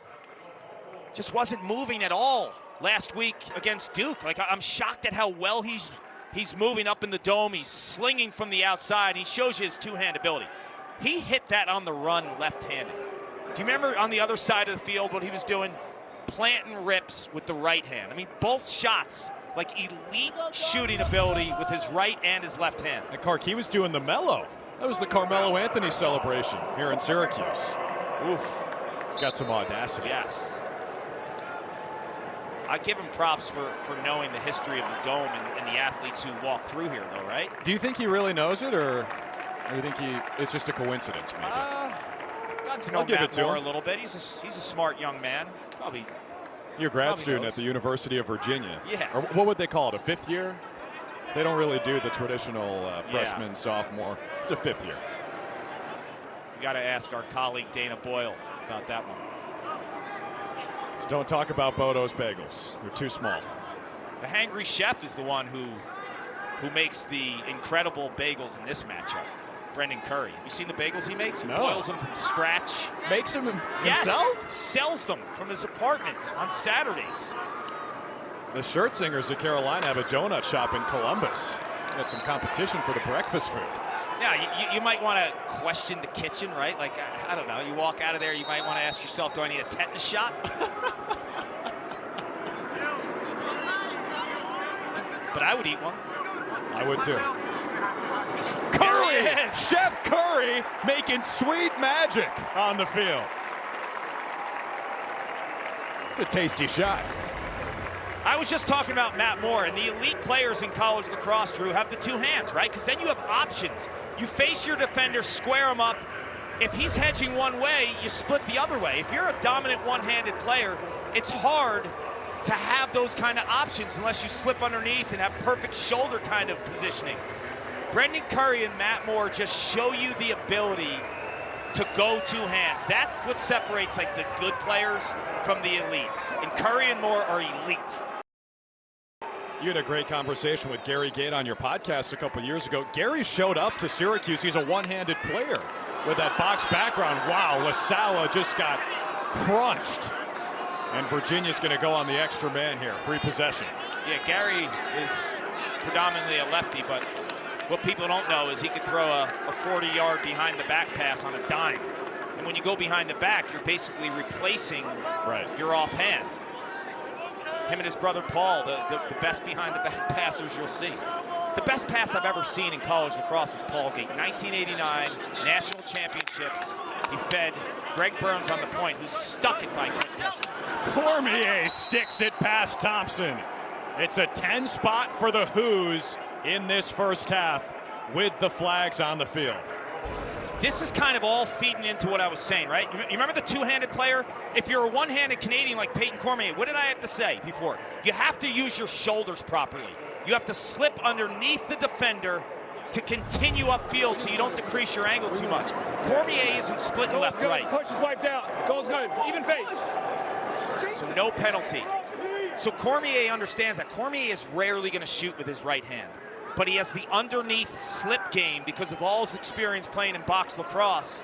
Just wasn't moving at all last week against Duke. Like, I'm shocked at how well he's moving up in the dome. He's slinging from the outside. He shows you his two-hand ability. He hit that on the run left-handed. Do you remember on the other side of the field what he was doing? Planting rips with the right hand. I mean, both shots, like elite shooting ability with his right and his left hand. And Clark, he was doing the mellow. That was the Carmelo Anthony celebration here in Syracuse. Oof. He's got some audacity. Yes. I give him props for knowing the history of the Dome and the athletes who walk through here, though, right? Do you think he really knows it, or do you think it's just a coincidence, maybe? Gotten to know Matt Moore a little bit. He's a smart young man. Probably. You're a grad student at the University of Virginia. Yeah. Or what would they call it, a 5th year? They don't really do the traditional freshman, sophomore. It's a 5th year. We got to ask our colleague Dana Boyle about that one. Just don't talk about Bodo's bagels. They're too small. The hangry chef is the one who makes the incredible bagels in this matchup. Brendan Curry. Have you seen the bagels he makes? He boils them from scratch. Makes them himself? Yes, sells them from his apartment on Saturdays. The Shirt Singers of Carolina have a donut shop in Columbus. Got some competition for the breakfast food. Yeah, you might want to question the kitchen, right? Like, I don't know, you walk out of there, you might want to ask yourself, do I need a tetanus shot? But I would eat one. I would too. Curry! Chef Curry making sweet magic on the field. It's a tasty shot. I was just talking about Matt Moore, and the elite players in college lacrosse, Drew, have the two hands, right? Because then you have options. You face your defender, square him up. If he's hedging one way, you split the other way. If you're a dominant one-handed player, it's hard to have those kind of options unless you slip underneath and have perfect shoulder kind of positioning. Brendan Curry and Matt Moore just show you the ability to go two hands. That's what separates like the good players from the elite. And Curry and Moore are elite. You had a great conversation with Gary Gate on your podcast a couple years ago. Gary showed up to Syracuse. He's a one-handed player with that box background. Wow, LaSala just got crunched. And Virginia's going to go on the extra man here. Free possession. Yeah, Gary is predominantly a lefty, but what people don't know is he could throw a 40-yard behind the back pass on a dime. And when you go behind the back, you're basically replacing your offhand. Him and his brother Paul, the best behind the back passers you'll see. The best pass I've ever seen in college lacrosse was Paul Gate. 1989 national championships. He fed Greg Burns on the point, who stuck it by Clint Kessler. Cormier sticks it past Thompson. It's a 10 spot for the Who's in this first half with the flags on the field. This is kind of all feeding into what I was saying, right? You remember the two-handed player? If you're a one-handed Canadian like Peyton Cormier, what did I have to say before? You have to use your shoulders properly. You have to slip underneath the defender to continue upfield so you don't decrease your angle too much. Cormier isn't splitting left to right. Push is wiped out. Goal's good. Even face. So no penalty. So Cormier understands that. Cormier is rarely going to shoot with his right hand, but he has the underneath slip game because of all his experience playing in box lacrosse.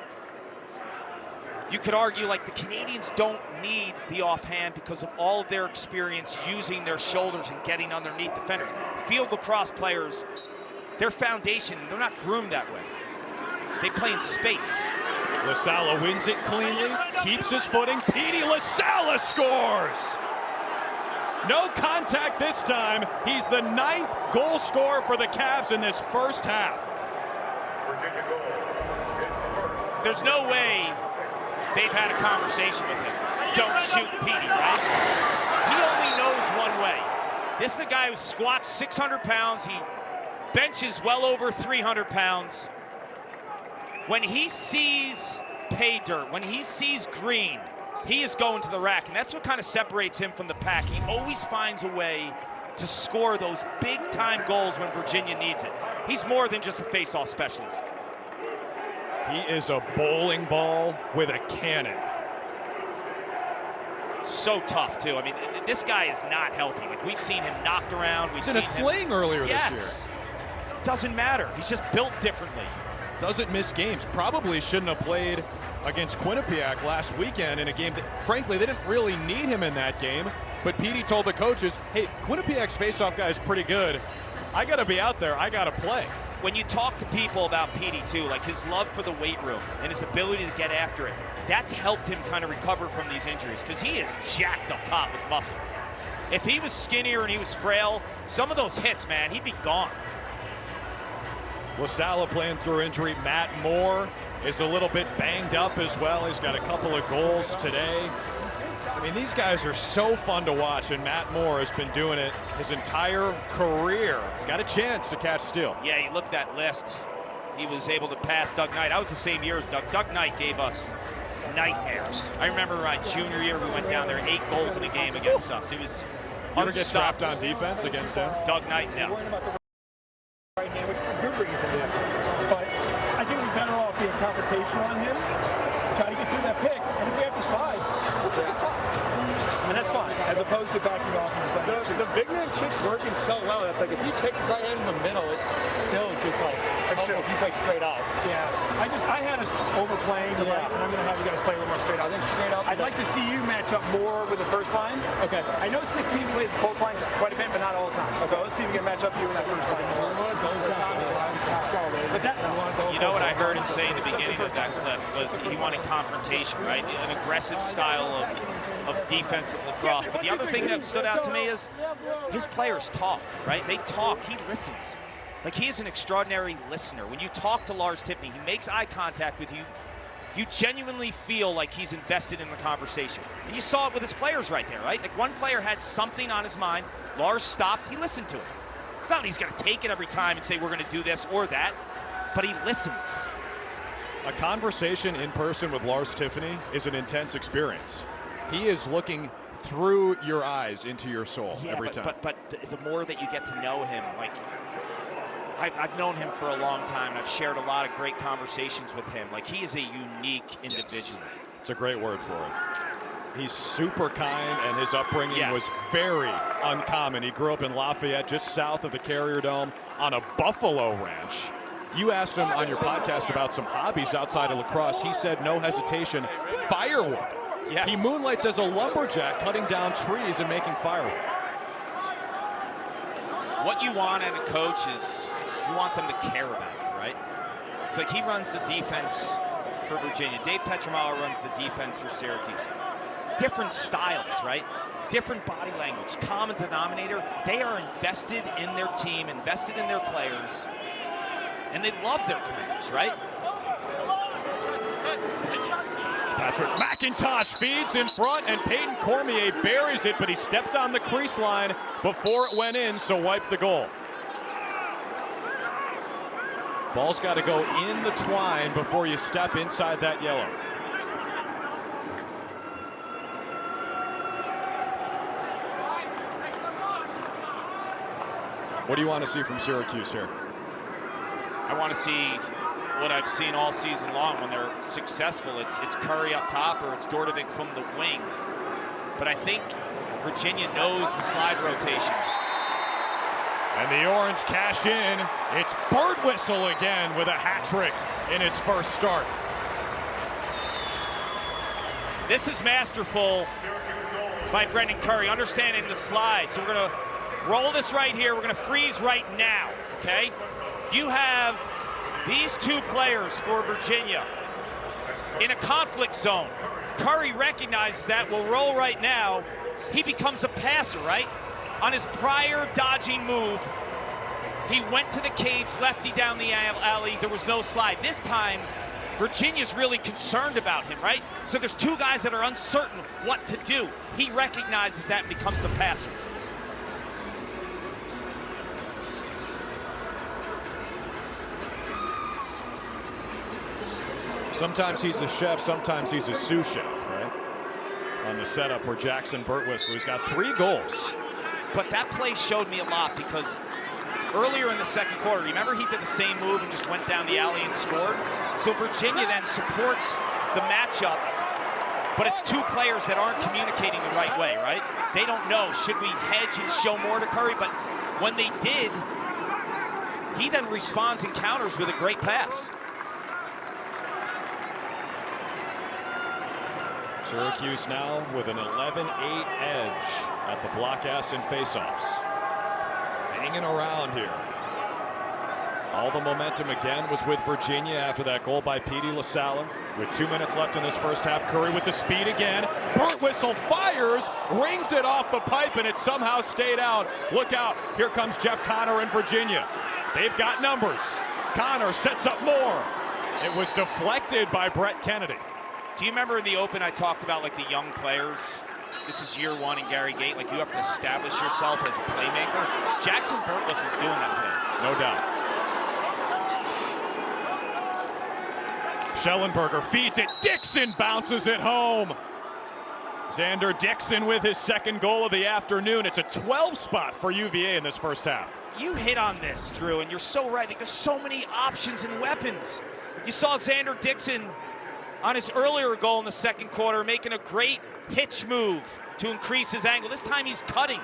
You could argue like the Canadians don't need the offhand because of all of their experience using their shoulders and getting underneath defenders. Field lacrosse players, their foundation, they're not groomed that way. They play in space. LaSala wins it cleanly, keeps his footing. Petey LaSala scores! No contact this time. He's the 9th goal scorer for the Cavs in this first half. There's no way they've had a conversation with him. Don't shoot Petey, right? He only knows one way. This is a guy who squats 600 pounds. He benches well over 300 pounds. When he sees pay dirt, when he sees green, he is going to the rack, and that's what kind of separates him from the pack. He always finds a way to score those big-time goals when Virginia needs it. He's more than just a face-off specialist. He is a bowling ball with a cannon. So tough, too. I mean, this guy is not healthy. Like, we've seen him knocked around. We've seen a sling earlier this year. Doesn't matter. He's just built differently. Doesn't miss games. Probably shouldn't have played against Quinnipiac last weekend in a game that, frankly, they didn't really need him in that game. But Petey told the coaches, hey, Quinnipiac's faceoff guy is pretty good. I got to be out there. I got to play. When you talk to people about Petey, too, like his love for the weight room and his ability to get after it, that's helped him kind of recover from these injuries because he is jacked up top with muscle. If he was skinnier and he was frail, some of those hits, man, he'd be gone. LaSala playing through injury. Matt Moore is a little bit banged up as well. He's got a couple of goals today. I mean, these guys are so fun to watch, and Matt Moore has been doing it his entire career. He's got a chance to catch still. Yeah, you look at that list. He was able to pass Doug Knight. I was the same year as Doug. Doug Knight gave us nightmares. I remember my junior year, we went down there, 8 goals in a game against us. He was unstoppable. You ever get trapped on defense against him? Doug Knight, no. Right hand, which for good reason, but I think we're better off being confrontational on him, try to get through that pick, and if we have to slide, we'll take a slide. I mean, that's fine, as opposed to backing off. The big man kick's working so well. It's like if he takes right hand in the middle, it's still just like, if you play straight out. Yeah, I had us overplaying the right, and I'm going to have you guys play a little more straight out. I think straight out. I'd like to see you match up more with the first line. Okay. I know 16 plays both lines quite a bit, but not all the time. Okay. So let's see if we can match up you in that first line. You know what I heard him say in the beginning of that clip was he wanted confrontation, right? An aggressive style of defensive lacrosse. But the other thing that stood out to me is his players talk, right? They talk. He listens. Like, he is an extraordinary listener. When you talk to Lars Tiffany, he makes eye contact with you. You genuinely feel like he's invested in the conversation. And you saw it with his players right there, right? Like, one player had something on his mind. Lars stopped. He listened to it. It's not that he's going to take it every time and say, we're going to do this or that, but he listens. A conversation in person with Lars Tiffany is an intense experience. He is looking through your eyes into your soul every time. But the more that you get to know him, like, I've known him for a long time. I've shared a lot of great conversations with him. Like, he is a unique individual. Yes. It's a great word for it. He's super kind, and his upbringing was very uncommon. He grew up in Lafayette, just south of the Carrier Dome, on a buffalo ranch. You asked him on your podcast about some hobbies outside of lacrosse. He said, no hesitation, firewood. Yes. He moonlights as a lumberjack, cutting down trees and making firewood. What you want in a coach is you want them to care about you, right? It's like he runs the defense for Virginia. Dave Petramala runs the defense for Syracuse. Different styles, right? Different body language, common denominator. They are invested in their team, invested in their players, and they love their players, right? Patrick McIntosh feeds in front, and Peyton Cormier buries it, but he stepped on the crease line before it went in, so wipe the goal. Ball's got to go in the twine before you step inside that yellow. What do you want to see from Syracuse here? I want to see what I've seen all season long when they're successful. It's Curry up top or it's Dordevic from the wing. But I think Virginia knows the slide rotation. And the Orange cash in. It's Birtwistle again with a hat trick in his first start. This is masterful by Brendan Curry, understanding the slide. So we're going to roll this right here. We're going to freeze right now, okay? You have these two players for Virginia in a conflict zone. Curry recognizes that, will roll right now. He becomes a passer, right? On his prior dodging move, He went to the cage, lefty down the alley. There was no slide. This time, Virginia's really concerned about him, right? So there's two guys that are uncertain what to do. He recognizes that and becomes the passer. Sometimes he's a chef, sometimes he's a sous chef, right? On the setup for Jackson Birtwistle, who's got 3 goals. But that play showed me a lot because earlier in the second quarter, remember he did the same move and just went down the alley and scored? So Virginia then supports the matchup, but it's 2 players that aren't communicating the right way, right? They don't know, should we hedge and show more to Curry? But when they did, he then responds and counters with a great pass. Syracuse now with an 11-8 edge at the Block S in faceoffs. Hanging around here. All the momentum again was with Virginia after that goal by Petey LaSalla. With 2 minutes left in this first half, Curry with the speed again. Birtwistle fires, rings it off the pipe, and it somehow stayed out. Look out, here comes Jeff Connor in Virginia. They've got numbers. Connor sets up more. It was deflected by Brett Kennedy. Do you remember in the Open I talked about like the young players? This is year 1 in Gary Gait. Like you have to establish yourself as a playmaker. Jackson Birtwistle's doing that today. No doubt. Schellenberger feeds it. Dixon bounces it home. Xander Dixon with his 2nd goal of the afternoon. It's a 12 spot for UVA in this first half. You hit on this, Drew, and you're so right. Like, there's so many options and weapons. You saw Xander Dixon on his earlier goal in the second quarter, making a great hitch move to increase his angle. This time he's cutting.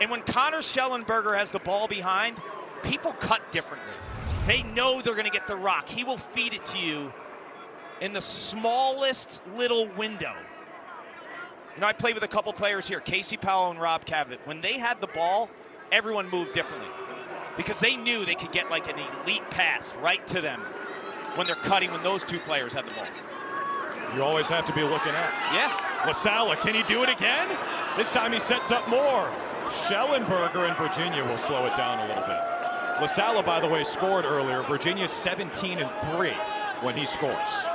And when Connor Schellenberger has the ball behind, people cut differently. They know they're gonna get the rock. He will feed it to you in the smallest little window. You know, I played with a couple players here, Casey Powell and Rob Cavett. When they had the ball, everyone moved differently because they knew they could get like an elite pass right to them when they're cutting, when those 2 players had the ball. You always have to be looking up. Yeah. LaSalla, can he do it again? This time he sets up more. Schellenberger in Virginia will slow it down a little bit. LaSalla, by the way, scored earlier. Virginia's 17-3 when he scores.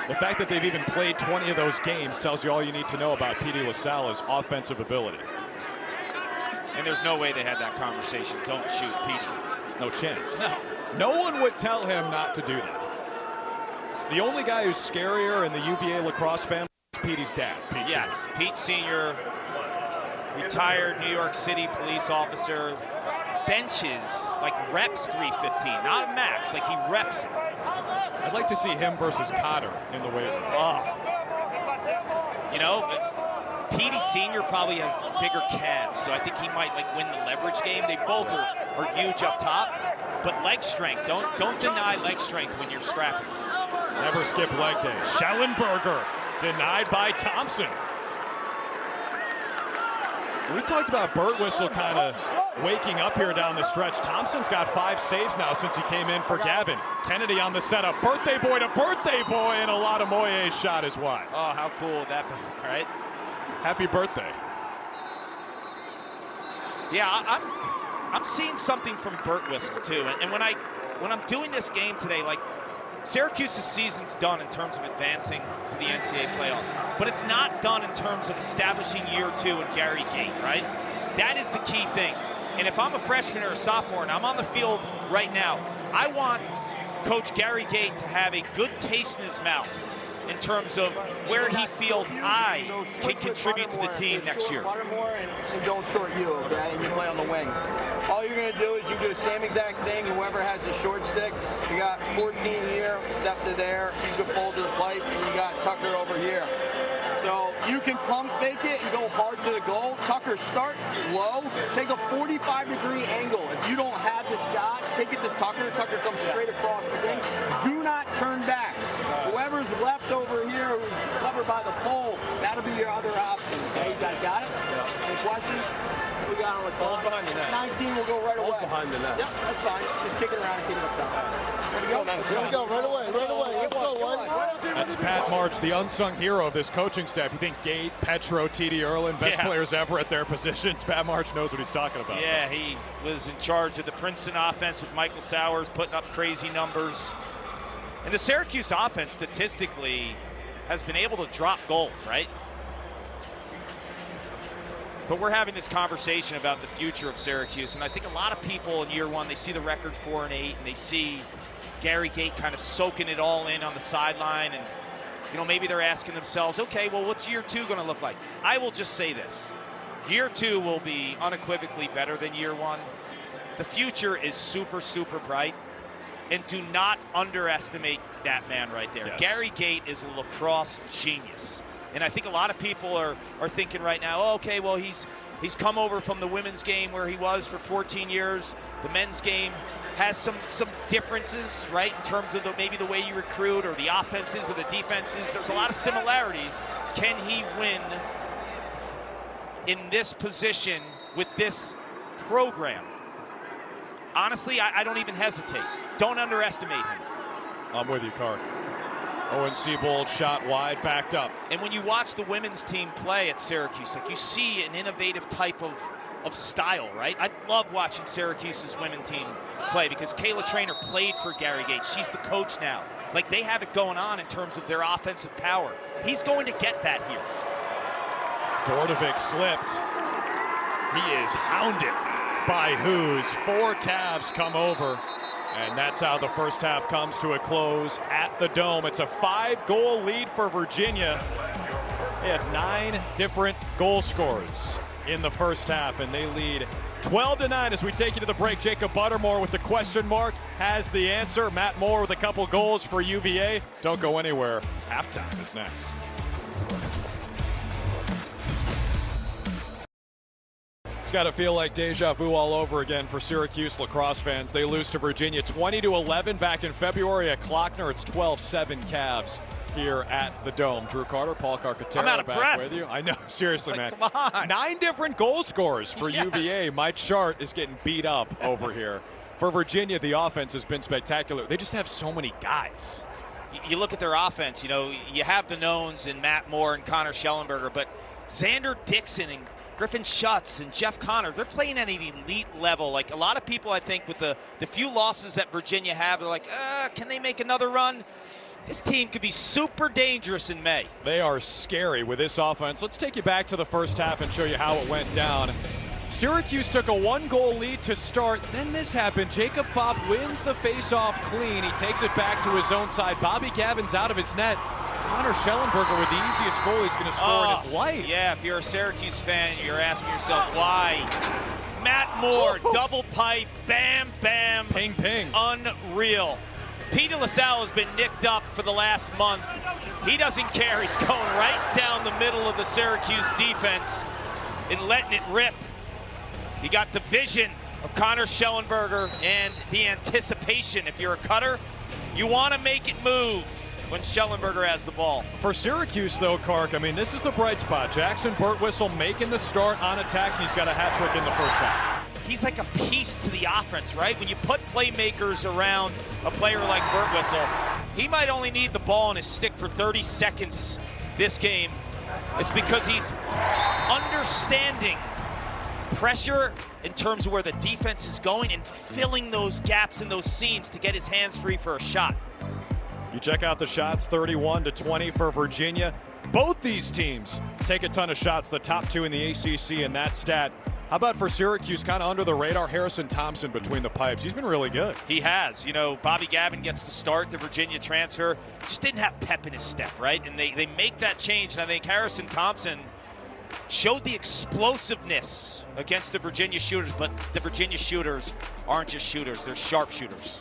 The fact that they've even played 20 of those games tells you all you need to know about Petey LaSalla's offensive ability. And there's no way they had that conversation. Don't shoot Petey. No chance. No. No one would tell him not to do that. The only guy who's scarier in the UVA lacrosse family is Petey's dad, Pete Sr. Yes, Pete Sr., retired New York City police officer, benches, like reps 315, not a max, like he reps it. I'd like to see him versus Cotter in the weight room. Oh. You know, Petey Sr. probably has bigger calves, so I think he might like win the leverage game. They both are huge up top, but leg strength, don't deny leg strength when you're strapping. Never skip leg day. Schellenberger denied by Thompson. We talked about Birtwistle kind of waking up here down the stretch. Thompson's got 5 saves now since he came in for Gavin. Kennedy on the setup. Birthday boy to birthday boy, and a lot of Moye's shot is wide. Oh, how cool would that be, right? Happy birthday. Yeah, I'm seeing something from Birtwistle too. And when I'm doing this game today, like Syracuse's season's done in terms of advancing to the NCAA playoffs, but it's not done in terms of establishing year 2 in Gary Gait, right? That is the key thing. And if I'm a freshman or a sophomore and I'm on the field right now, I want Coach Gary Gait to have a good taste in his mouth in terms of where he feels I can contribute to the team next year. And don't short you, okay? And you play on the wing. All you're going to do is you do the same exact thing. Whoever has the short stick, you got 14 here, step to there, you can fold to the pipe, and you got Tucker over here. So you can pump fake it and go hard to the goal. Tucker, start low, take a 45-degree angle. If you don't have the shot, take it to Tucker. Tucker comes straight across the thing. Do not turn back. Whoever's left over here, who's covered by the pole, that'll be your other option. Okay, you guys got it? Any questions? We got on the clock. 19 will go right away. right behind the net. Yep, that's fine. Just kick it around and kick it up top. Here we go, right away. Let's go, one. That's Pat March, the unsung hero of this coaching staff. You think Gate, Petro, T.D. Erlin, best players ever at their positions. Pat March knows what he's talking about. Yeah, he was in charge of the Princeton offense with Michael Sowers, putting up crazy numbers. And the Syracuse offense, statistically, has been able to drop goals, right? But we're having this conversation about the future of Syracuse, and I think a lot of people in year one, they see the record 4-8, and they see Gary Gate kind of soaking it all in on the sideline, and maybe they're asking themselves, okay, well, what's year two going to look like? I will just say this. Year two will be unequivocally better than year one. The future is super, super bright, and do not underestimate that man right there. Yes. Gary Gate is a lacrosse genius. And I think a lot of people are thinking right now, oh, okay, well, he's come over from the women's game where he was for 14 years. The men's game has some differences, right, in terms of maybe the way you recruit or the offenses or the defenses. There's a lot of similarities. Can he win in this position with this program? Honestly, I don't even hesitate. Don't underestimate him. I'm with you, Clark. Owen Seabold shot wide, backed up. And when you watch the women's team play at Syracuse, like, you see an innovative type of style, right? I love watching Syracuse's women's team play because Kayla Traynor played for Gary Gate. She's the coach now. Like, they have it going on in terms of their offensive power. He's going to get that here. Dordevic slipped. He is hounded by Hoos. 4 Cavs come over. And that's how the first half comes to a close at the Dome. It's a 5-goal lead for Virginia. They had 9 different goal scorers in the first half, and they lead 12-9 as we take you to the break. Jacob Buttermore with the question mark has the answer. Matt Moore with a couple goals for UVA. Don't go anywhere. Halftime is next. It's got to feel like deja vu all over again for Syracuse lacrosse fans. They lose to Virginia 20-11 back in February at Klockner. It's 12-7 Cavs here at the Dome. Drew Carter, Paul Carcaterra I'm out of back breath. with you. I know, seriously, man. Come on. 9 different goal scorers for UVA. My chart is getting beat up over here. For Virginia, the offense has been spectacular. They just have so many guys. You look at their offense, you have the knowns in Matt Moore and Connor Schellenberger, but Xander Dixon and Griffin Schutz and Jeff Connor, they're playing at an elite level. Like, a lot of people, I think, with the few losses that Virginia have, they're like, can they make another run? This team could be super dangerous in May. They are scary with this offense. Let's take you back to the first half and show you how it went down. Syracuse took a 1-goal lead to start. Then this happened. Jacob Fopp wins the face-off clean. He takes it back to his own side. Bobby Gavin's out of his net. Connor Schellenberger with the easiest goal he's going to score in his life. Yeah, if you're a Syracuse fan, you're asking yourself why. Matt Moore, double pipe, bam, bam. Ping, ping. Unreal. Peter LaSalle has been nicked up for the last month. He doesn't care. He's going right down the middle of the Syracuse defense and letting it rip. You got the vision of Connor Schellenberger and the anticipation. If you're a cutter, you want to make it move when Schellenberger has the ball. For Syracuse, though, Kark, I mean, this is the bright spot. Jackson Birtwistle making the start on attack, and he's got a hat trick in the first half. He's like a piece to the offense, right? When you put playmakers around a player like Birtwistle, he might only need the ball in his stick for 30 seconds this game. It's because he's understanding pressure in terms of where the defense is going and filling those gaps in those seams to get his hands free for a shot. You check out the shots, 31-20 for Virginia. Both these teams take a ton of shots, the top 2 in the ACC in that stat. How about for Syracuse, kind of under the radar, Harrison Thompson between the pipes. He's been really good. He has. Bobby Gavin gets the start, the Virginia transfer. Just didn't have pep in his step, right? And they make that change, and I think Harrison Thompson showed the explosiveness against the Virginia shooters, but the Virginia shooters aren't just shooters, they're sharpshooters.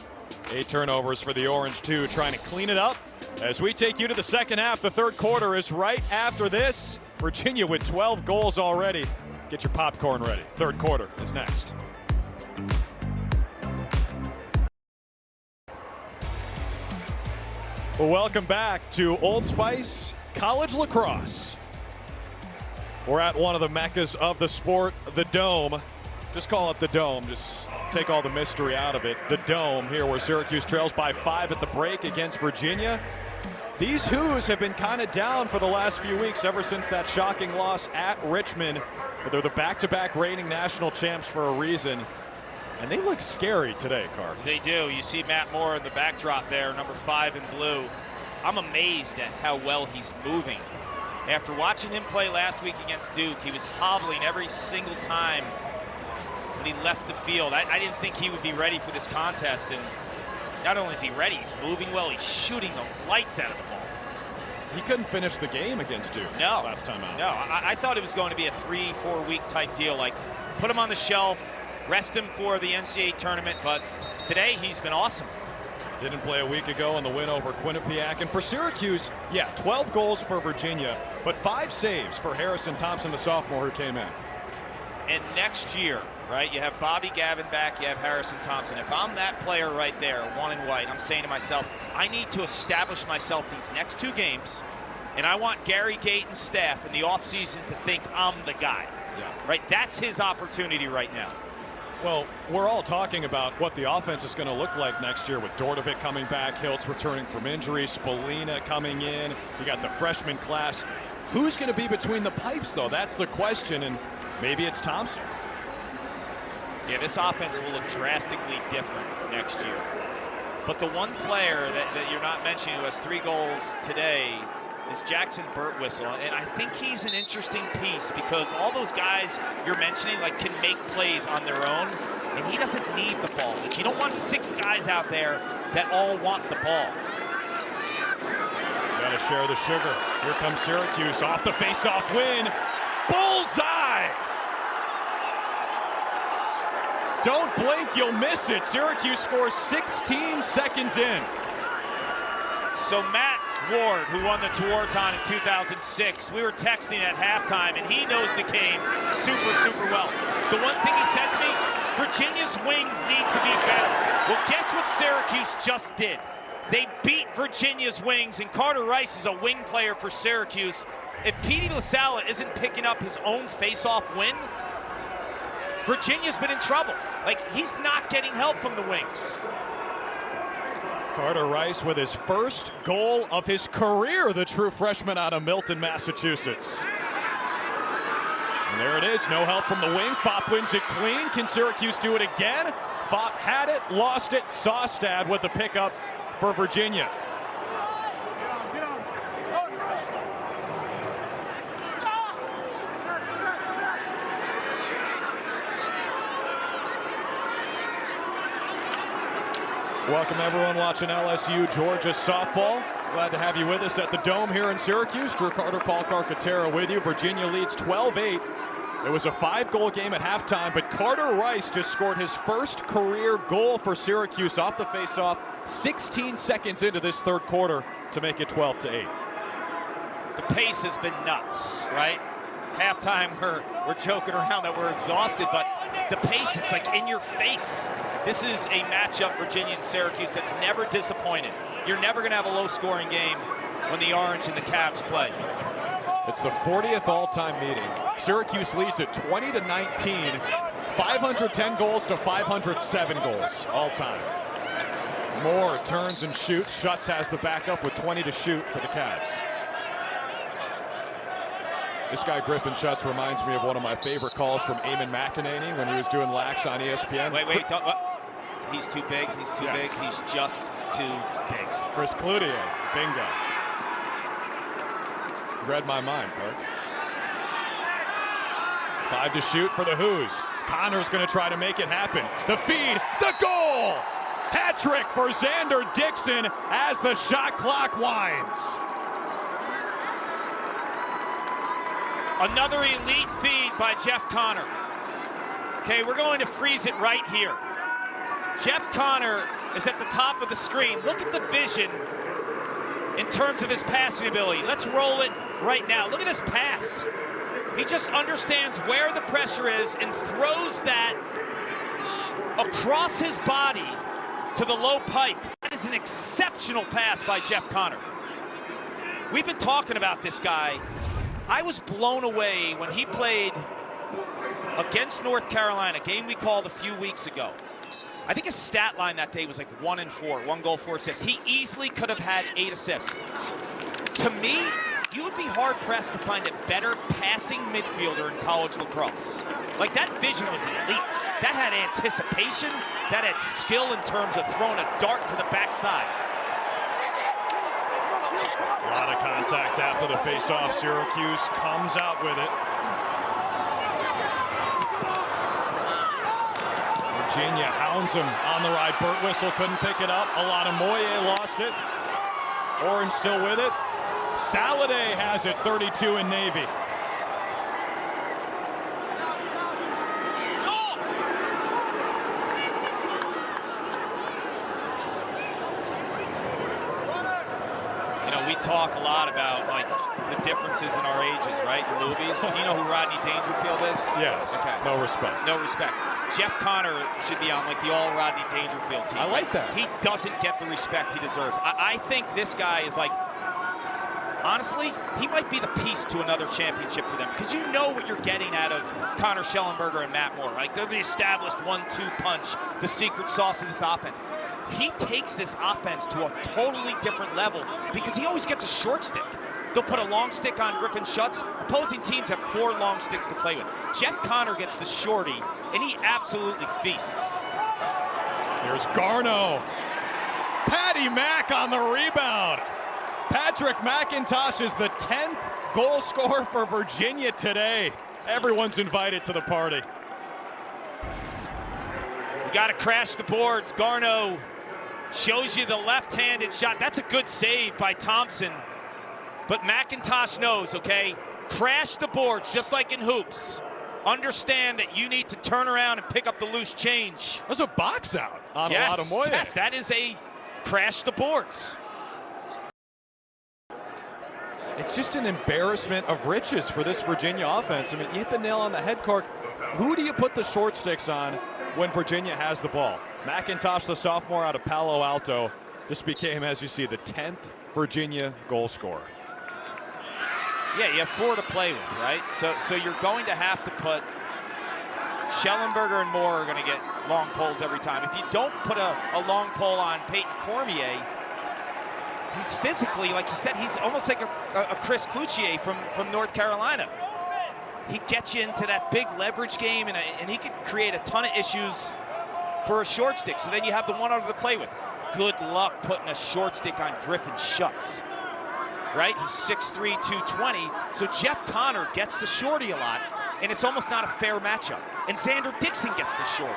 8 turnovers for the Orange, too, trying to clean it up. As we take you to the second half, the third quarter is right after this. Virginia with 12 goals already. Get your popcorn ready. Third quarter is next. Well, welcome back to Old Spice College Lacrosse. We're at one of the meccas of the sport, the Dome. Just call it the Dome. Just take all the mystery out of it. The Dome here where Syracuse trails by 5 at the break against Virginia. These Hoos have been kind of down for the last few weeks ever since that shocking loss at Richmond. But they're the back-to-back reigning national champs for a reason. And they look scary today, Clark. They do. You see Matt Moore in the backdrop there, number 5 in blue. I'm amazed at how well he's moving. After watching him play last week against Duke, he was hobbling every single time when he left the field. I didn't think he would be ready for this contest, and not only is he ready, he's moving well, he's shooting the lights out of the ball. He couldn't finish the game against Duke last time out. No, I thought it was going to be a 3-4 week type deal, like put him on the shelf, rest him for the NCAA tournament, but today he's been awesome. Didn't play a week ago in the win over Quinnipiac. And for Syracuse, 12 goals for Virginia, but 5 saves for Harrison Thompson, the sophomore who came in. And next year, right, you have Bobby Gavin back, you have Harrison Thompson. If I'm that player right there, one in white, I'm saying to myself, I need to establish myself these next 2 games, and I want Gary Gayton's staff in the offseason to think I'm the guy. Right? That's his opportunity right now. Well, we're all talking about what the offense is going to look like next year with Dordevic coming back, Hiltz returning from injury, Spallina coming in. You got the freshman class. Who's going to be between the pipes, though? That's the question, and maybe it's Thompson. Yeah, this offense will look drastically different next year. But the one player that you're not mentioning who has 3 goals today is Jackson Birtwistle, and I think he's an interesting piece because all those guys you're mentioning can make plays on their own, and he doesn't need the ball. You don't want 6 guys out there that all want the ball. Got to share the sugar. Here comes Syracuse off the face-off win. Bullseye! Don't blink, you'll miss it. Syracuse scores 16 seconds in. So Matt Ward, who won the Tewaaraton in 2006, we were texting at halftime, and he knows the game super well. The one thing he said to me, Virginia's wings need to be better. Well, guess what Syracuse just did? They beat Virginia's wings, and Carter Rice is a wing player for Syracuse. If Petey LaSalla isn't picking up his own face-off win, Virginia's been in trouble. He's not getting help from the wings. Carter Rice with his first goal of his career, the true freshman out of Milton, Massachusetts. And there it is, no help from the wing. Fopp wins it clean. Can Syracuse do it again? Fopp had it, lost it. Sostad with the pickup for Virginia. Welcome everyone watching LSU Georgia softball. Glad to have you with us at the Dome here in Syracuse. Drew Carter, Paul Carcaterra with you. Virginia leads 12-8. It was a 5-goal game at halftime, but Carter Rice just scored his first career goal for Syracuse off the faceoff 16 seconds into this third quarter to make it 12-8. The pace has been nuts, right? Halftime, we're joking around that we're exhausted, but the pace, it's in your face. This is a matchup, Virginia and Syracuse, that's never disappointed. You're never going to have a low-scoring game when the Orange and the Cavs play. It's the 40th all-time meeting. Syracuse leads at 20-19, 510 goals to 507 goals all-time. Moore turns and shoots. Schutz has the backup with 20 to shoot for the Cavs. This guy, Griffin Schutz, reminds me of one of my favorite calls from Eamon McEnany when he was doing Lax on ESPN. Wait, he's too big, he's too big, he's just too big. Chris Cloutier, bingo. Read my mind, Clark. 5 to shoot for the Hoos. Connor's going to try to make it happen. The feed, the goal! Hat trick for Xander Dixon as the shot clock winds. Another elite feed by Jeff Connor. Okay, we're going to freeze it right here. Jeff Connor is at the top of the screen. Look at the vision in terms of his passing ability. Let's roll it right now. Look at this pass. He just understands where the pressure is and throws that across his body to the low pipe. That is an exceptional pass by Jeff Connor. We've been talking about this guy. I was blown away when he played against North Carolina, a game we called a few weeks ago. I think his stat line that day was like 1 and 4, 1 goal, 4 assists. He easily could have had 8 assists. To me, you would be hard-pressed to find a better passing midfielder in college lacrosse. Like, that vision was elite. That had anticipation. That had skill in terms of throwing a dart to the backside. A lot of contact after the face-off. Syracuse comes out with it. Virginia hounds him on the ride. Birtwistle couldn't pick it up. Moye lost it. Orange still with it. Saladay has it, 32 in Navy. You know, we talk a lot about, like, the differences in our ages, right, in movies. Do you know who Rodney Dangerfield is? Yes. Okay. No respect. No respect. Jeff Connor should be on, like, the all Rodney Dangerfield team. I like that. He doesn't get the respect he deserves. I think this guy is, like, honestly, he might be the piece to another championship for them, because you know what you're getting out of Connor Schellenberger and Matt Moore. Like, they're the established 1-2 punch, the secret sauce of this offense. He takes this offense to a totally different level because he always gets a short stick. They'll put a long stick on Griffin Schutz. Opposing teams have 4 long sticks to play with. Jeff Connor gets the shorty, and he absolutely feasts. Here's Garno. Patty Mack on the rebound. Patrick McIntosh is the 10th goal scorer for Virginia today. Everyone's invited to the party. You got to crash the boards. Garno shows you the left-handed shot. That's a good save by Thompson. But McIntosh knows, okay, crash the boards just like in hoops. Understand that you need to turn around and pick up the loose change. There's a box out on Yes, Moye. yes, that is a crash the boards. It's just an embarrassment of riches for this Virginia offense. I mean, you hit the nail on the head, Clark. Who do you put the short sticks on when Virginia has the ball? McIntosh, the sophomore out of Palo Alto, just became, as you see, the 10th Virginia goal scorer. Yeah, you have 4 to play with, right? So you're going to have to put Schellenberger and Moore are going to get long poles every time. If you don't put a long pole on Peyton Cormier, he's physically, like you said, he's almost like a Chris Cloutier from North Carolina. He gets you into that big leverage game, and he can create a ton of issues for a short stick. So then you have the one other to play with. Good luck putting a short stick on Griffin Schutz, right? He's 6'3", 220. So Jeff Connor gets the shorty a lot, and it's almost not a fair matchup. And Xander Dixon gets the shorty.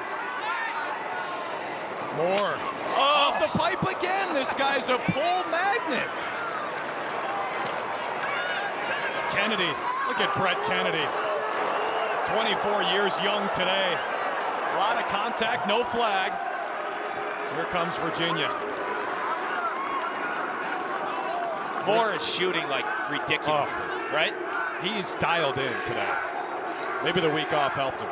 Moore. Off the pipe again. This guy's a pull magnet. Kennedy. Look at Brett Kennedy. 24 years young today. A lot of contact, no flag. Here comes Virginia. Moore is shooting like ridiculously, right? He's dialed in today. Maybe the week off helped him.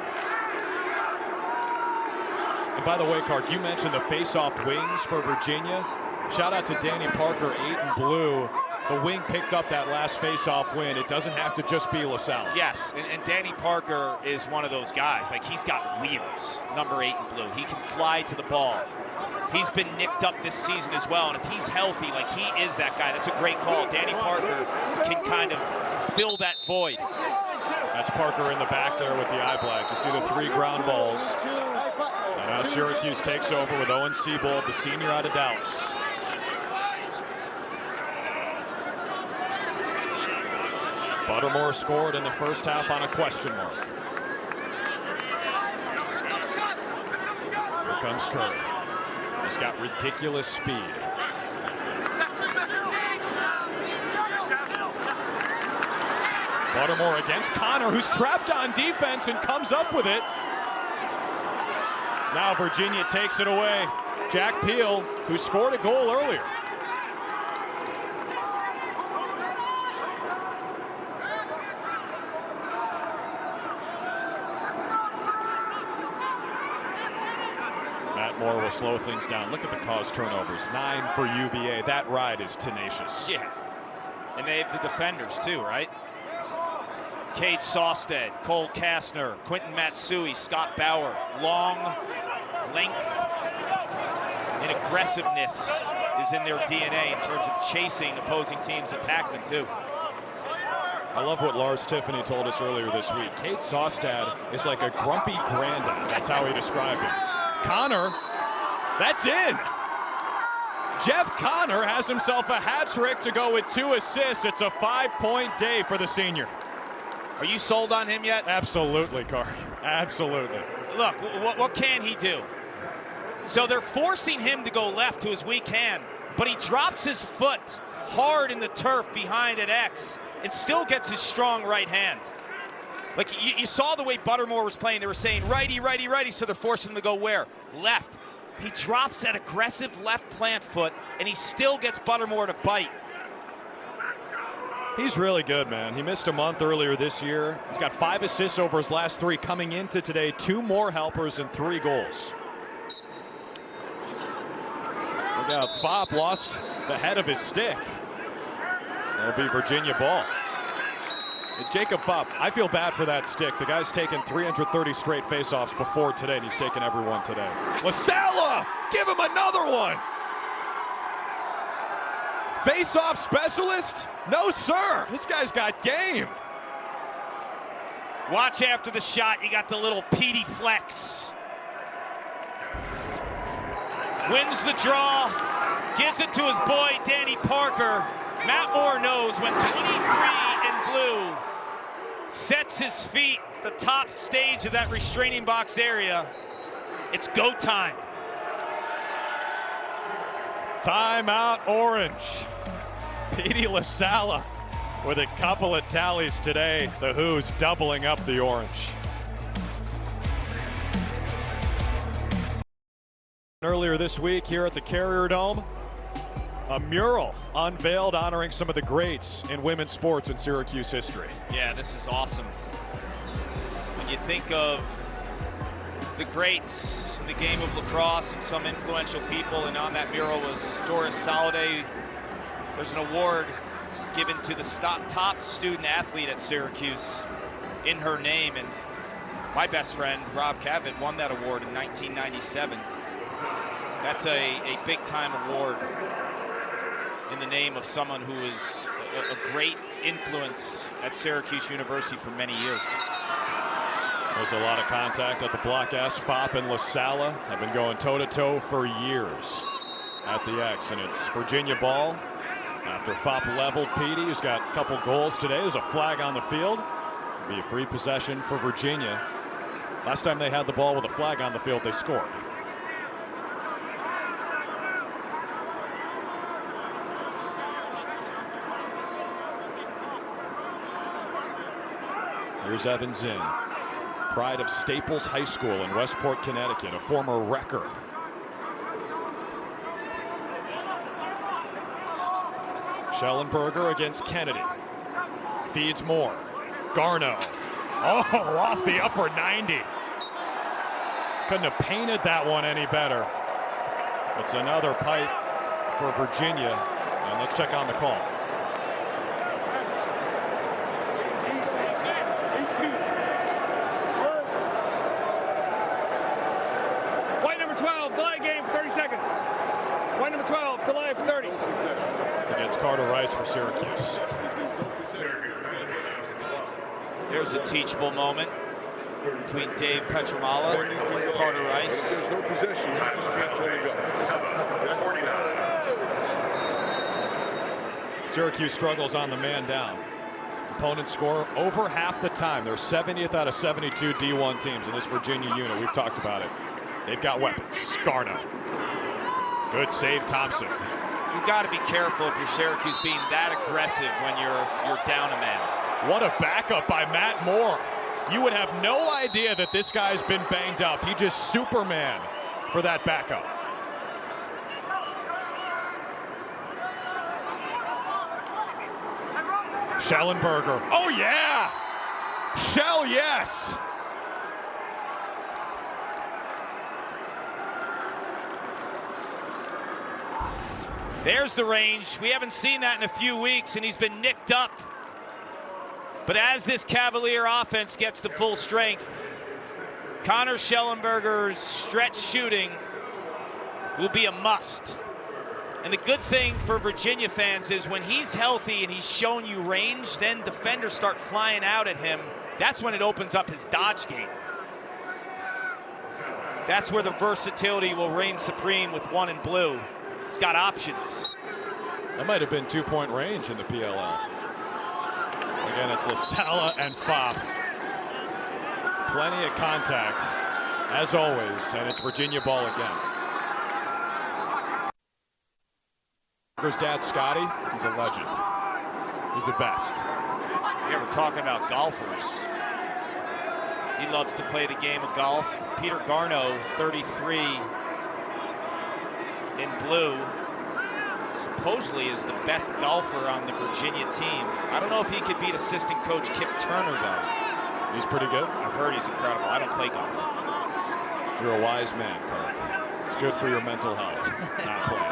And by the way, Clark, you mentioned the face-off wings for Virginia. Shout out to Danny Parker, 8 in blue. The wing picked up that last face-off win. It doesn't have to just be LaSalle. Yes, and Danny Parker is one of those guys. Like, he's got wheels, number 8 in blue. He can fly to the ball. He's been nicked up this season as well, and if he's healthy, like, he is that guy. That's a great call. Danny Parker can kind of fill that void. That's Parker in the back there with the eye black. You see the 3 ground balls. And now Syracuse takes over with Owen Siebold, the senior out of Dallas. Buttermore scored in the first half on a question mark. Here comes Kerr. He's got ridiculous speed. Buttermore against Connor, who's trapped on defense and comes up with it. Now Virginia takes it away. Jack Peel, who scored a goal earlier. Matt Moore will slow things down. Look at the caused turnovers. 9 for UVA. That ride is tenacious. Yeah. And they have the defenders too, right? Cade Sawstead, Cole Kastner, Quentin Matsui, Scott Bauer. Long, length, and aggressiveness is in their DNA in terms of chasing opposing teams' attackmen too. I love what Lars Tiffany told us earlier this week. Kate Sostad is like a grumpy granddad. That's how he described him. Connor, that's in. Jeff Connor has himself a hat trick to go with 2 assists. It's a 5-point day for the senior. Are you sold on him yet? Absolutely, Clark. Absolutely. Look, what can he do? So they're forcing him to go left to his weak hand, but he drops his foot hard in the turf behind at X and still gets his strong right hand. Like you saw the way Buttermore was playing. They were saying righty, righty, righty, so they're forcing him to go where? Left. He drops that aggressive left plant foot, and he still gets Buttermore to bite. He's really good, man. He missed a month earlier this year. He's got 5 assists over his last 3 coming into today. 2 more helpers and 3 goals. Look out, Fopp lost the head of his stick. That'll be Virginia ball. And Jacob Fopp, I feel bad for that stick. The guy's taken 330 straight faceoffs before today, and he's taken every one today. LaSala, give him another one. Face-off specialist? No, sir. This guy's got game. Watch after the shot. You got the little Petey flex. Wins the draw. Gives it to his boy, Danny Parker. Matt Moore knows when 23 in blue sets his feet at the top stage of that restraining box area, it's go time. Timeout Orange. Petey LaSala with a couple of tallies today. The Who's doubling up the orange. Earlier this week here at the Carrier Dome, a mural unveiled honoring some of the greats in women's sports in Syracuse history. Yeah, this is awesome. When you think of the greats in the game of lacrosse and some influential people, and on that mural was Doris Soliday. There's an award given to the top student athlete at Syracuse in her name, and my best friend, Rob Cavett, won that award in 1997. That's a big-time award in the name of someone who is a great influence at Syracuse University for many years. There's a lot of contact at the block S. Fopp and LaSala have been going toe-to-toe for years at the X, and it's Virginia ball after Fopp leveled Petey, who's got a couple goals today. There's a flag on the field. It'll be a free possession for Virginia. Last time they had the ball with a flag on the field, they scored. Here's Evans in. Pride of Staples High School in Westport, Connecticut, a former wrecker. Schellenberger against Kennedy. Feeds more. Garno. Oh, off the upper 90. Couldn't have painted that one any better. It's another pipe for Virginia. And let's check on the call. White number 12, delay game for 30 seconds. White number 12, delay for 30. It's against Carter Rice for Syracuse. There's a teachable moment between Dave Petramala and Carter Rice. There's no possession. You just can't play it go. Syracuse struggles on the man down. Opponents score over half the time. They're 70th out of 72 D1 teams in this Virginia unit. We've talked about it. They've got weapons. Garno. Good save, Thompson. You got to be careful if you're Syracuse being that aggressive when you're down a man. What a backup by Matt Moore. You would have no idea that this guy's been banged up. He just Superman for that backup. Schellenberger. Oh, yeah. Shell, yes. There's the range. We haven't seen that in a few weeks, and he's been nicked up. But as this Cavalier offense gets to full strength, Connor Schellenberger's stretch shooting will be a must. And the good thing for Virginia fans is when he's healthy and he's showing you range, then defenders start flying out at him. That's when it opens up his dodge game. That's where the versatility will reign supreme with one in blue. He's got options. That might have been 2-point range in the PLL. Again, it's LaSala and Fopp. Plenty of contact, as always, and it's Virginia ball again. His dad, Scotty, he's a legend. He's the best. Yeah, we're talking about golfers. He loves to play the game of golf. Peter Garneau, 33 in blue, supposedly is the best golfer on the Virginia team. I don't know if he could beat assistant coach Kip Turner, though. He's pretty good. I've heard he's incredible. I don't play golf. You're a wise man, Kirk. It's good for your mental health, not playing.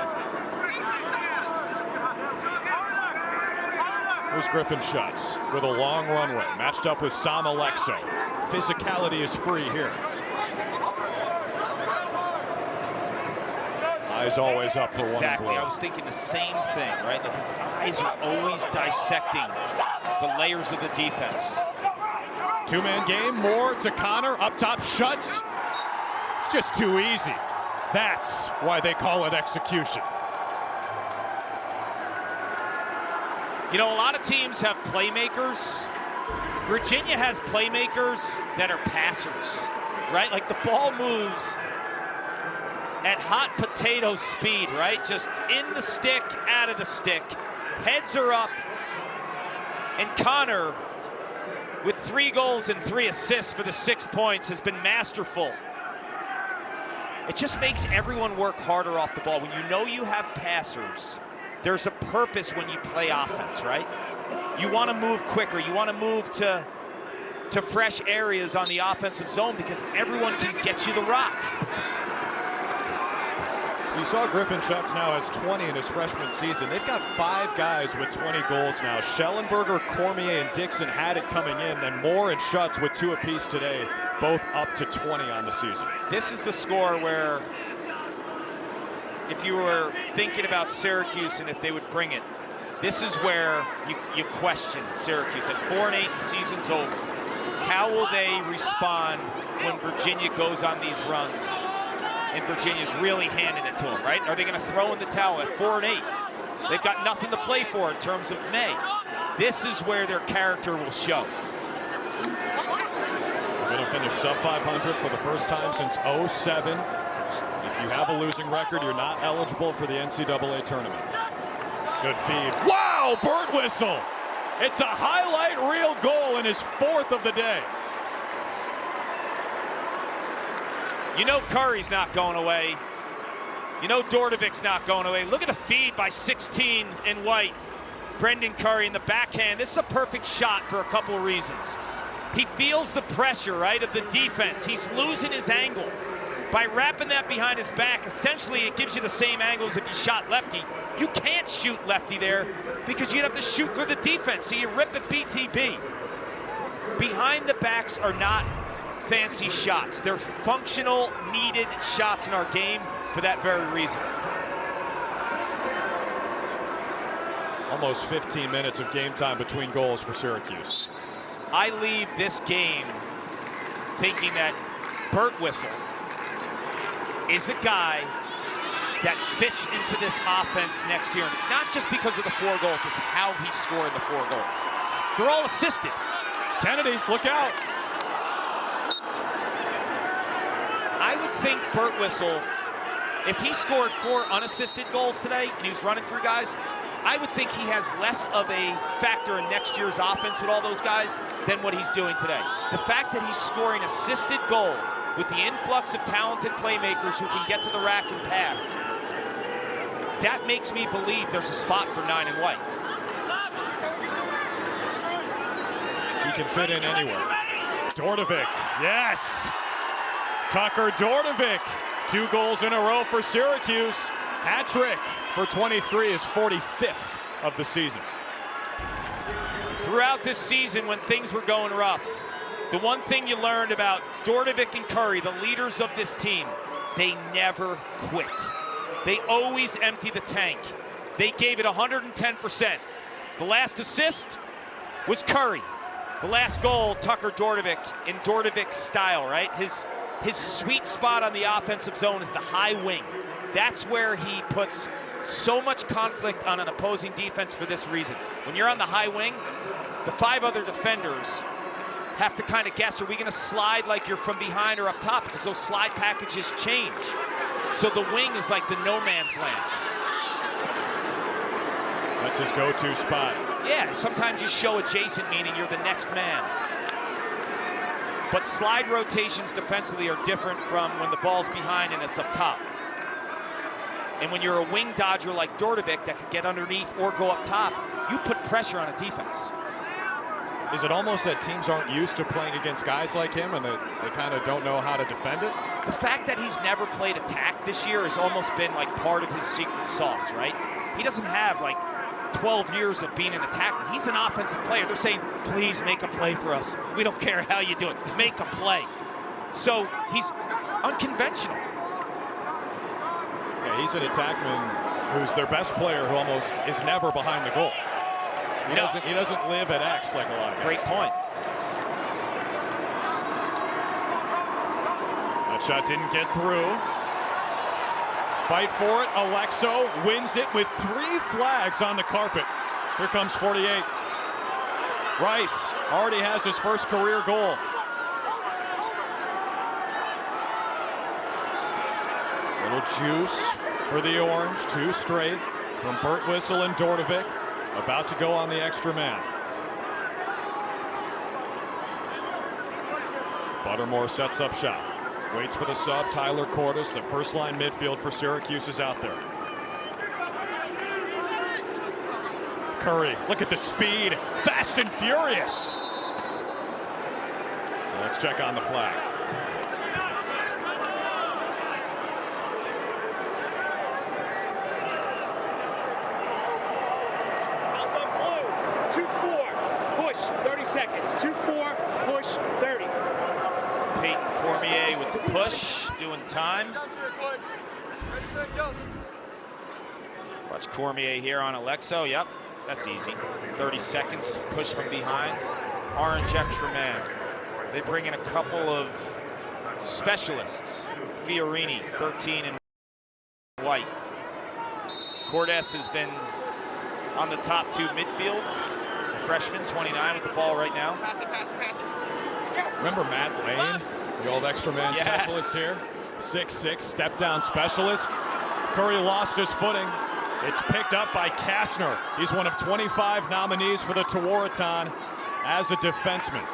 Here's Griffin Schutz with a long runway, matched up with Sam Alexo. Physicality is free here. Eyes always up for one. Exactly. I was thinking the same thing, right? Like his eyes are always dissecting the layers of the defense. Two-man game, Moore to Connor, up top, Schutz. It's just too easy. That's why they call it execution. You know, a lot of teams have playmakers. Virginia has playmakers that are passers, right? Like the ball moves at hot potato speed, right? Just in the stick, out of the stick. Heads are up. And Connor, with 3 goals and 3 assists for the 6 points, has been masterful. It just makes everyone work harder off the ball. When you know you have passers, there's a purpose when you play offense, right? You want to move quicker. You want to move to fresh areas on the offensive zone because everyone can get you the rock. You saw Griffin Schutz now has 20 in his freshman season. They've got 5 guys with 20 goals now. Schellenberger, Cormier, and Dixon had it coming in, and Moore and Schutz with 2 apiece today, both up to 20 on the season. This is the score where if you were thinking about Syracuse and if they would bring it, this is where you question Syracuse. At 4-8, the season's over. How will they respond when Virginia goes on these runs? And Virginia's really handing it to them, right? Are they going to throw in the towel at 4-8? They've got nothing to play for in terms of May. This is where their character will show. They're going to finish sub 500 for the first time since 07. If you have a losing record, you're not eligible for the NCAA tournament. Good feed. Wow, Birtwistle! It's a highlight reel goal in his 4th of the day. You know Curry's not going away. You know Dordevic's not going away. Look at the feed by 16 in white. Brendan Curry in the backhand. This is a perfect shot for a couple of reasons. He feels the pressure, right, of the defense. He's losing his angle. By wrapping that behind his back, essentially it gives you the same angle as if you shot lefty. You can't shoot lefty there because you'd have to shoot through the defense, so you rip at BTB. Behind the backs are not fancy shots. They're functional, needed shots in our game for that very reason. Almost 15 minutes of game time between goals for Syracuse. I leave this game thinking that Birtwistle is a guy that fits into this offense next year. And it's not just because of the 4 goals, it's how he scored the 4 goals. They're all assisted. Kennedy, look out. I would think Birtwistle, if he scored 4 unassisted goals today and he was running through guys, I would think he has less of a factor in next year's offense with all those guys than what he's doing today. The fact that he's scoring assisted goals with the influx of talented playmakers who can get to the rack and pass, that makes me believe there's a spot for 9 in white. He can fit in anywhere. Dordevic, yes! Tucker Dordevic, 2 goals in a row for Syracuse. Hat-trick for 23, his 45th of the season. Throughout this season when things were going rough, the one thing you learned about Dordevic and Curry, the leaders of this team, they never quit. They always empty the tank. They gave it 110%. The last assist was Curry. The last goal, Tucker Dordevic, in Dordevic style, right? His sweet spot on the offensive zone is the high wing. That's where he puts so much conflict on an opposing defense for this reason. When you're on the high wing, the 5 other defenders have to kind of guess, are we gonna slide like you're from behind or up top? Because those slide packages change. So the wing is like the no man's land. That's his go-to spot. Yeah, sometimes you show adjacent, meaning you're the next man. But slide rotations defensively are different from when the ball's behind and it's up top. And when you're a wing dodger like Dordevic that could get underneath or go up top, you put pressure on a defense. Is it almost that teams aren't used to playing against guys like him and that they kind of don't know how to defend it? The fact that he's never played attack this year has almost been like part of his secret sauce, right? He doesn't have like 12 years of being an attacker. He's an offensive player. They're saying, please make a play for us. We don't care how you do it. Make a play. So he's unconventional. Yeah, he's an attackman who's their best player who almost is never behind the goal. He doesn't live at X like a lot of guys. Great point. That shot didn't get through. Fight for it. Alexo wins it with 3 flags on the carpet. Here comes 48. Rice already has his first career goal. Little juice for the Orange. 2 straight from Birtwistle and Dordevic. About to go on the extra man. Buttermore sets up shop. Waits for the sub. Tyler Cordes, the first line midfield for Syracuse, is out there. Curry, look at the speed. Fast and furious. Let's check on the flag. Cormier with the push, doing time. Watch Cormier here on Alexo. Yep, that's easy. 30 seconds, push from behind. Orange extra man. They bring in a couple of specialists. Fiorini, 13 in white. Cordes has been on the top 2 midfields. The freshman, 29 with the ball right now. Pass it. Remember Matt Lane? The old extra man specialist here. 6'6", step down specialist. Curry lost his footing. It's picked up by Kastner. He's one of 25 nominees for the Tewaaraton as a defenseman.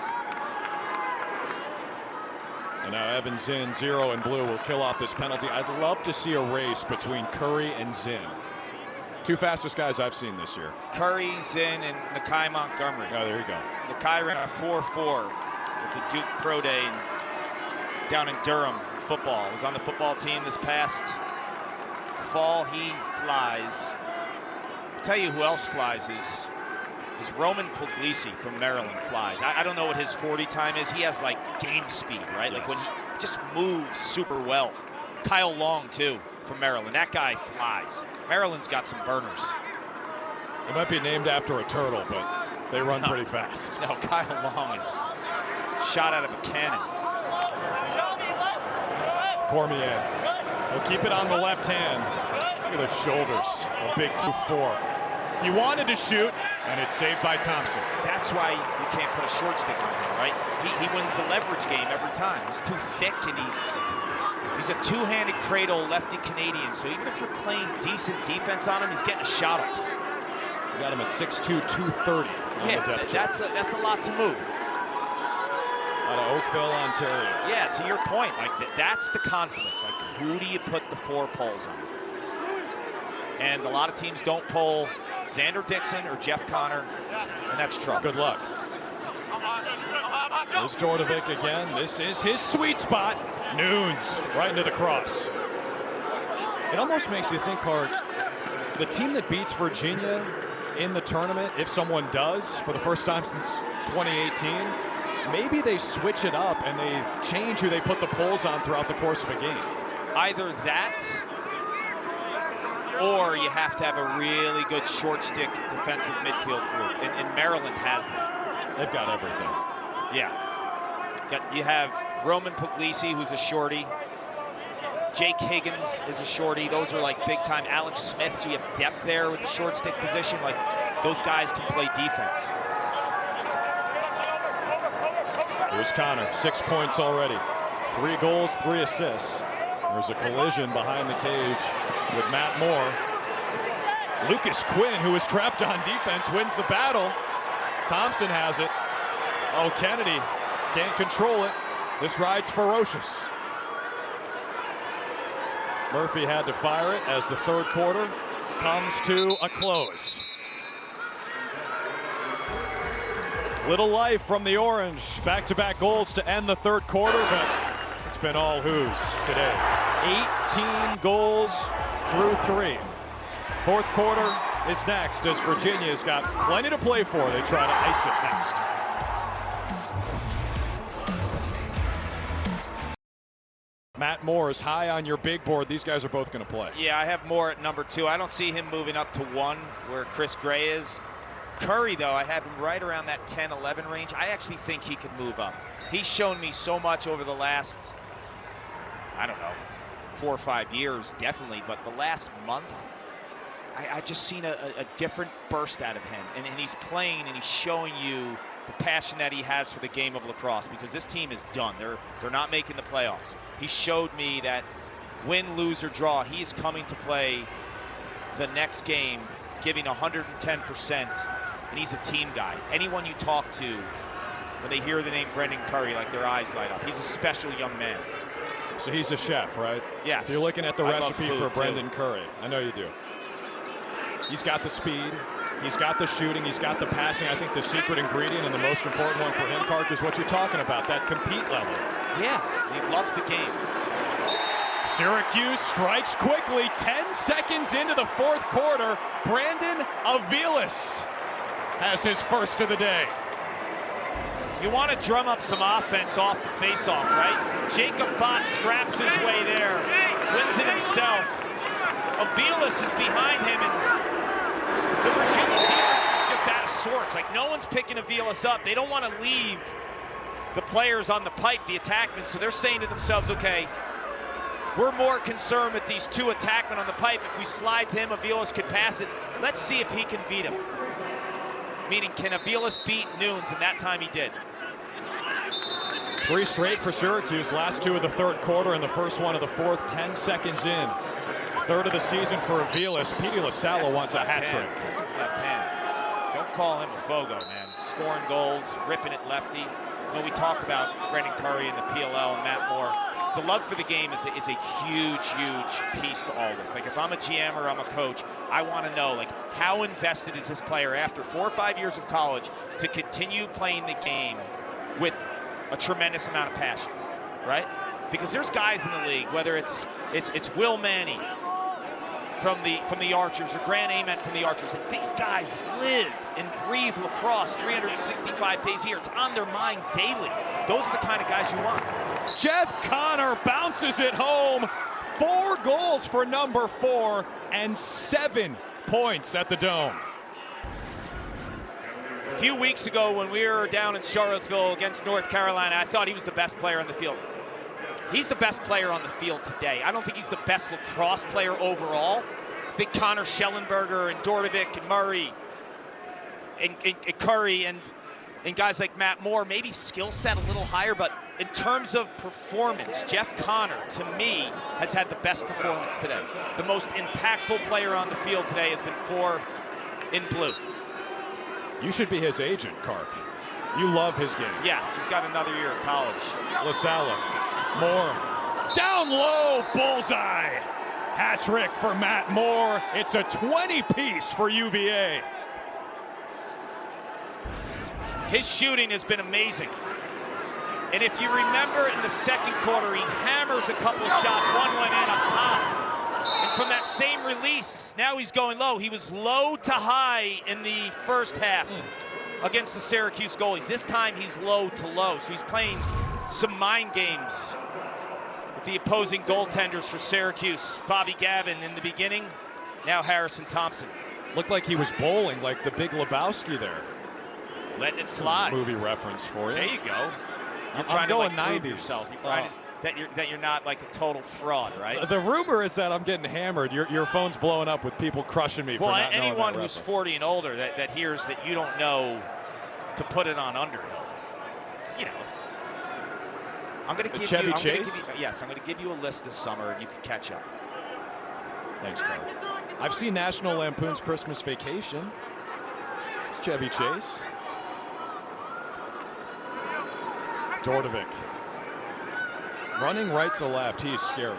And now Evan Zinn, 0 in blue, will kill off this penalty. I'd love to see a race between Curry and Zinn. 2 fastest guys I've seen this year. Curry, Zinn, and Nakai Montgomery. Oh, there you go. Nakai ran a 4.4 with the Duke Pro Day down in Durham football. He was on the football team this past fall. He flies. I'll tell you who else flies is Roman Puglisi from Maryland flies. I don't know what his 40 time is. He has like game speed, right? Yes. Like when he just moves super well. Kyle Long too from Maryland. That guy flies. Maryland's got some burners. It might be named after a turtle, but they run pretty fast. No, Kyle Long is shot out of a cannon. Cormier will keep it on the left hand. Look at those shoulders. A big 2-4. He wanted to shoot, and it's saved by Thompson. That's why you can't put a short stick on him, right? He wins the leverage game every time. He's too thick, and he's a 2-handed cradle lefty Canadian. So even if you're playing decent defense on him, he's getting a shot off. We got him at 6'2", 230. Yeah, that's a lot to move. Out of Oakville, Ontario. Yeah, to your point, like that's the conflict. Like, who do you put the 4 poles on? And a lot of teams don't poll Xander Dixon or Jeff Connor, and that's trouble. Good luck. There's Dordevic again. This is his sweet spot. Nunes right into the cross. It almost makes you think, Hart, the team that beats Virginia in the tournament, if someone does, for the first time since 2018, maybe they switch it up and they change who they put the poles on throughout the course of a game. Either that, or you have to have a really good short stick defensive midfield group. And Maryland has that. They've got everything. Yeah. You have Roman Puglisi, who's a shorty. Jake Higgins is a shorty. Those are like big time. Alex Smith, so you have depth there with the short stick position. Like, those guys can play defense. Here's Connor, 6 points already. 3 goals, 3 assists. There's a collision behind the cage with Matt Moore. Lucas Quinn, who is trapped on defense, wins the battle. Thompson has it. Oh, Kennedy can't control it. This ride's ferocious. Murphy had to fire it as the third quarter comes to a close. Little life from the Orange. Back-to-back goals to end the third quarter, but it's been all Hoos today. 18 goals through 3. Fourth quarter is next as Virginia's got plenty to play for. They try to ice it next. Matt Moore is high on your big board. These guys are both going to play. Yeah, I have Moore at number 2. I don't see him moving up to 1 where Chris Gray is. Curry, though, I have him right around that 10-11 range. I actually think he could move up. He's shown me so much over the last, I don't know, 4 or 5 years, definitely. But the last month, I've just seen a different burst out of him. And he's playing and he's showing you the passion that he has for the game of lacrosse, because this team is done. They're not making the playoffs. He showed me that win, lose, or draw, he is coming to play the next game, giving 110%, and he's a team guy. Anyone you talk to, when they hear the name Brendan Curry, like their eyes light up. He's a special young man. So he's a chef, right? Yes. So you're looking at the recipe for Brendan too. Curry. I know you do. He's got the speed. He's got the shooting. He's got the passing. I think the secret ingredient and the most important one for him, Clark, is what you're talking about, that compete level. Yeah, he loves the game. Syracuse strikes quickly. 10 seconds into the fourth quarter. Brandon Aviles has his first of the day. You want to drum up some offense off the face-off, right? Jacob Fox scraps his way there, wins it himself. Aviles is behind him, and the Virginia defense is just out of sorts. Like, no one's picking Aviles up. They don't want to leave the players on the pipe, the attackmen, so they're saying to themselves, okay, we're more concerned with these 2 attackmen on the pipe. If we slide to him, Aviles could pass it. Let's see if he can beat him. Meaning, can Aviles beat Nunes? And that time he did. 3 straight for Syracuse. Last 2 of the third quarter and the first one of the fourth. 10 seconds in. Third of the season for Aviles. Petey LaSalla wants a hat trick. That's his left hand. Don't call him a Fogo, man. Scoring goals, ripping it lefty. You know, we talked about Brendan Curry and the PLL and Matt Moore. The love for the game is a huge, huge piece to all this. Like, if I'm a GM or I'm a coach, I want to know, like, how invested is this player after 4 or 5 years of college to continue playing the game with a tremendous amount of passion, right? Because there's guys in the league, whether it's Will Manny from the Archers or Grant Ament from the Archers. Like, these guys live and breathe lacrosse 365 days a year. It's on their mind daily. Those are the kind of guys you want. Jeff Connor bounces it home. 4 goals for number 4 and 7 points at the Dome. A few weeks ago when we were down in Charlottesville against North Carolina, I thought he was the best player on the field. He's the best player on the field today. I don't think he's the best lacrosse player overall. I think Connor Schellenberger and Dordevic and Murray and Curry and guys like Matt Moore, maybe skill set a little higher, but in terms of performance, Jeff Connor, to me, has had the best performance today. The most impactful player on the field today has been 4 in blue. You should be his agent, Clark. You love his game. Yes, he's got another year of college. LaSalla, Moore, down low, bullseye. Hat trick for Matt Moore. It's a 20-piece for UVA. His shooting has been amazing. And if you remember in the second quarter, he hammers a couple of shots. One went in up top. And from that same release, now he's going low. He was low to high in the first half against the Syracuse goalies. This time he's low to low. So he's playing some mind games with the opposing goaltenders for Syracuse. Bobby Gavin in the beginning Now Harrison Thompson. Looked like he was bowling like the Big Lebowski there. Letting it fly. Movie reference for you. There you go. You're I'm trying going to like, 90s. prove yourself. You're trying that you're not like a total fraud, right? The rumor is that I'm getting hammered. Your phone's blowing up with people crushing me. Well, for not knowing anyone that who's reference. 40 and older that hears that you don't know to put it on Underhill. You know, I'm going to give Chevy you. Chase? I'm going to give you a list this summer, and you can catch up. Thanks, Carl. I've seen National Lampoon's Christmas Vacation. It's Chevy Chase. Dordevic. Running right to left, he is scary.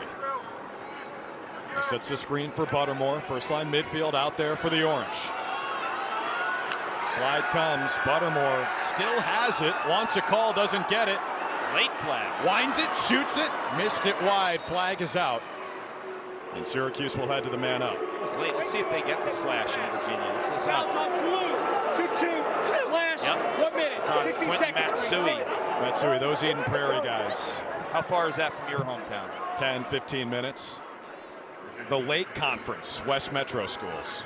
He sets the screen for Buttermore. First line midfield out there for the Orange. Slide comes, Buttermore still has it, wants a call, doesn't get it. Late flag. Winds it, shoots it, missed it wide, flag is out. And Syracuse will head to the man up. It was late. Let's see if they get the slash in Virginia. Let's listen up. Blue, 2-2, slash, Yep. 1 minute, It's on 60 Quentin seconds. Matsui. Matsui, those Eden Prairie guys. How far is that from your hometown? 10, 15 minutes. The Lake Conference, West Metro schools.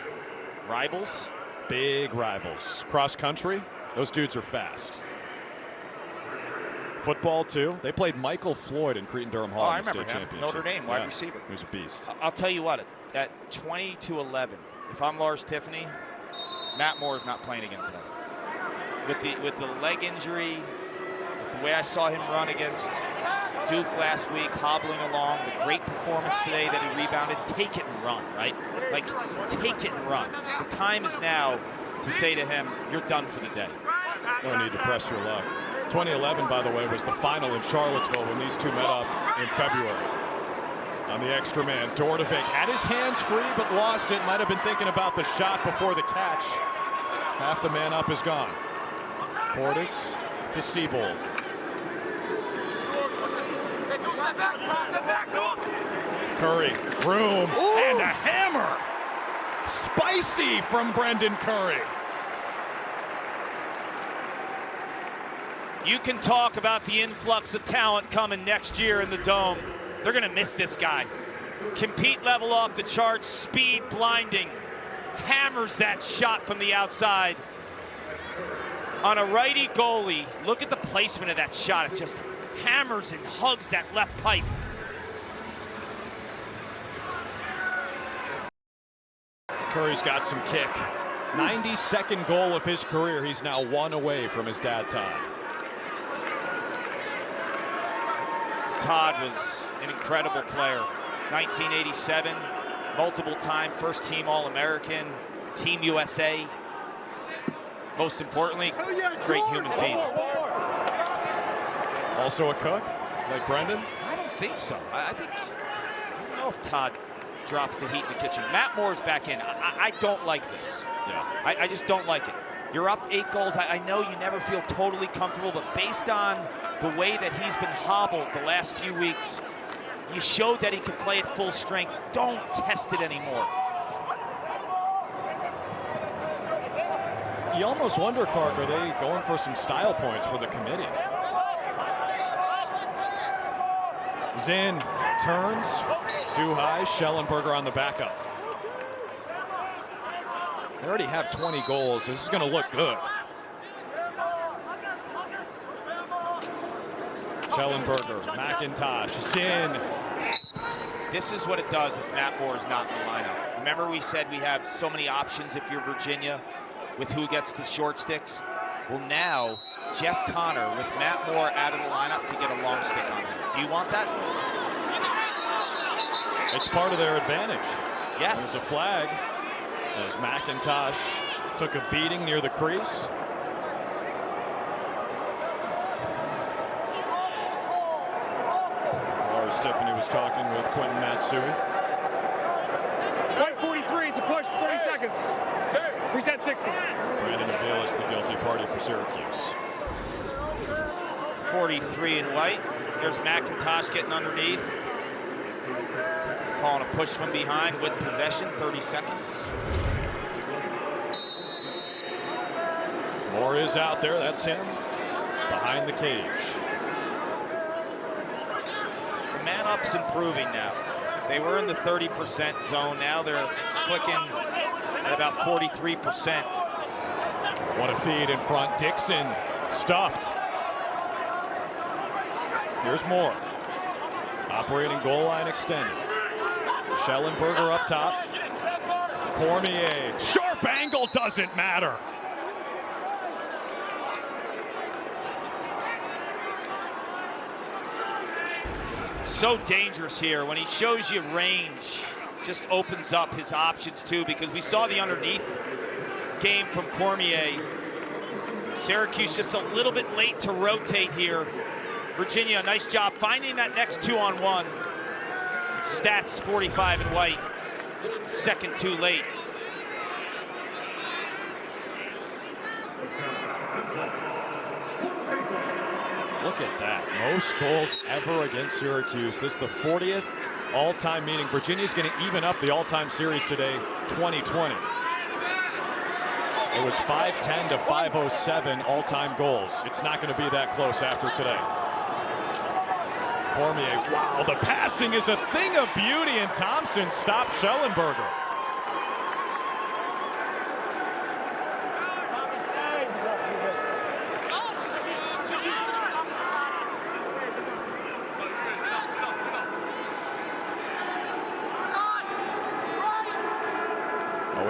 Rivals? Big rivals. Cross country, those dudes are fast. Football, too. They played Michael Floyd in Cretin-Durham Hall Oh, in I the remember state him. championship. Notre Dame, wide receiver. He was a beast. I'll tell you what, at 20-11, if I'm Lars Tiffany, Matt Moore is not playing again today. With the leg injury, with the way I saw him run against Duke last week, hobbling along, the great performance today that he rebounded, take it and run, right? Like, take it and run. The time is now to say to him, you're done for the day. No need to press your luck. 2011, by the way, was the final in Charlottesville when these two met up in February. On the extra man, Dordevic had his hands free but lost it. Might have been thinking about the shot before the catch. Half the man up is gone. Portis to Seabold. Curry, room, and a hammer. Spicy from Brendan Curry. You can talk about the influx of talent coming next year in the Dome. They're going to miss this guy. Compete level off the charts, speed blinding. Hammers that shot from the outside. On a righty goalie, look at the placement of that shot. It just hammers and hugs that left pipe. Curry's got some kick. 92nd goal of his career. He's now one away from his dad, Todd. Todd was an incredible player. 1987, multiple-time first-team All-American, Team USA. Most importantly, great human being. Also a cook, like Brendan? I don't think so. I don't know if Todd drops the heat in the kitchen. Matt Moore's back in. I don't like this. Yeah. I just don't like it. You're up 8 goals. I know you never feel totally comfortable, but based on the way that he's been hobbled the last few weeks, you showed that he could play at full strength. Don't test it anymore. You almost wonder, Clark, are they going for some style points for the committee? Zinn turns, too high, Schellenberger on the backup. They already have 20 goals. This is going to look good. Schellenberger, McIntosh, Zinn. This is what it does if Matt Moore is not in the lineup. Remember we said we have so many options if you're Virginia with who gets the short sticks? Well, now Jeff Connor with Matt Moore out of the lineup could get a long stick on him. Do you want that? It's part of their advantage. Yes. There's a flag as McIntosh took a beating near the crease. Lars Tiffany was talking with Quentin Matsui. White 43, it's a push for 30 seconds. Reset 60. Brandon Aviles, the guilty party for Syracuse. 43 in white. There's McIntosh getting underneath. Calling a push from behind with possession, 30 seconds. Moore is out there, that's him, behind the cage. The man-up's improving now. They were in the 30% zone. Now they're clicking at about 43%. What a feed in front. Dixon stuffed. Here's Moore. Operating goal line extended. Schellenberger up top. Cormier. Sharp angle, doesn't matter. So dangerous here. When he shows you range, just opens up his options too, because we saw the underneath game from Cormier. Syracuse just a little bit late to rotate here. Virginia, nice job finding that next 2-on-1. Stats 45 and white. Second too late. Look at that. Most goals ever against Syracuse. This is the 40th all-time meeting. Virginia's going to even up the all-time series today, 2020. It was 510 to 507 all-time goals. It's not going to be that close after today. Cormier, wow, the passing is a thing of beauty, and Thompson stops Schellenberger.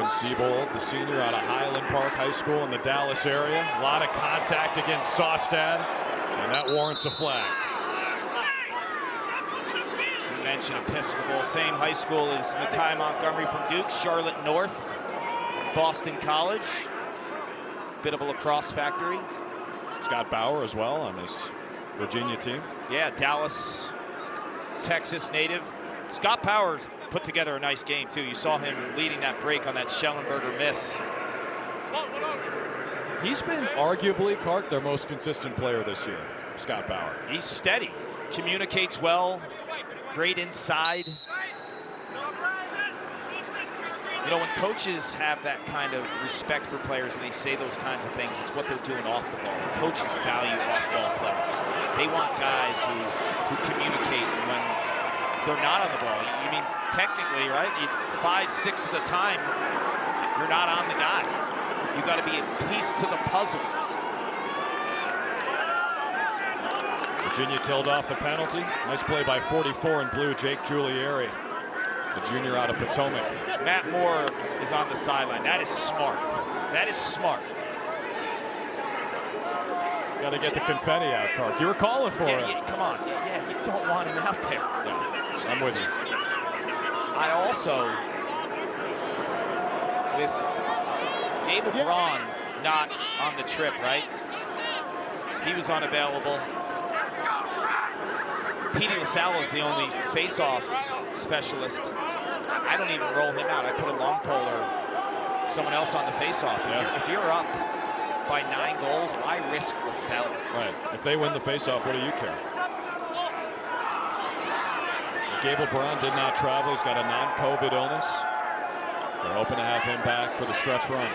Siebold, the senior out of Highland Park High School in the Dallas area. A lot of contact against Sostad, and that warrants a flag. You mentioned Episcopal, same high school as Nakai Montgomery from Duke, Charlotte North, Boston College. Bit of a lacrosse factory. Scott Bauer as well on this Virginia team. Yeah, Dallas, Texas native. Scott Powers put together a nice game too. You saw him leading that break on that Schellenberger miss. He's been arguably, Clark, their most consistent player this year, Scott Bauer. He's steady, communicates well, great inside. You know, when coaches have that kind of respect for players and they say those kinds of things, it's what they're doing off the ball. The coaches value off-ball players. They want guys who communicate when they're not on the ball. You mean technically, right? 5/6 of the time, you're not on the guy. You got to be a piece to the puzzle. Virginia killed off the penalty. Nice play by 44 in blue, Jake Giulieri, the junior out of Potomac. Matt Moore is on the sideline. That is smart. That is smart. Got to get the confetti out, Clark. You were calling for it. Yeah, come on. Yeah, you don't want him out there. Yeah, I'm with you. I also, with Gabe Braun not on the trip, right? He was unavailable. Petey LaSalle is the only face-off specialist. I don't even roll him out. I put a long pole or someone else on the face-off. Yeah. If you're up by 9 goals, why risk LaSalle? Right. If they win the face-off, what do you care? Gable Braun did not travel. He's got a non-COVID illness. They're hoping to have him back for the stretch run.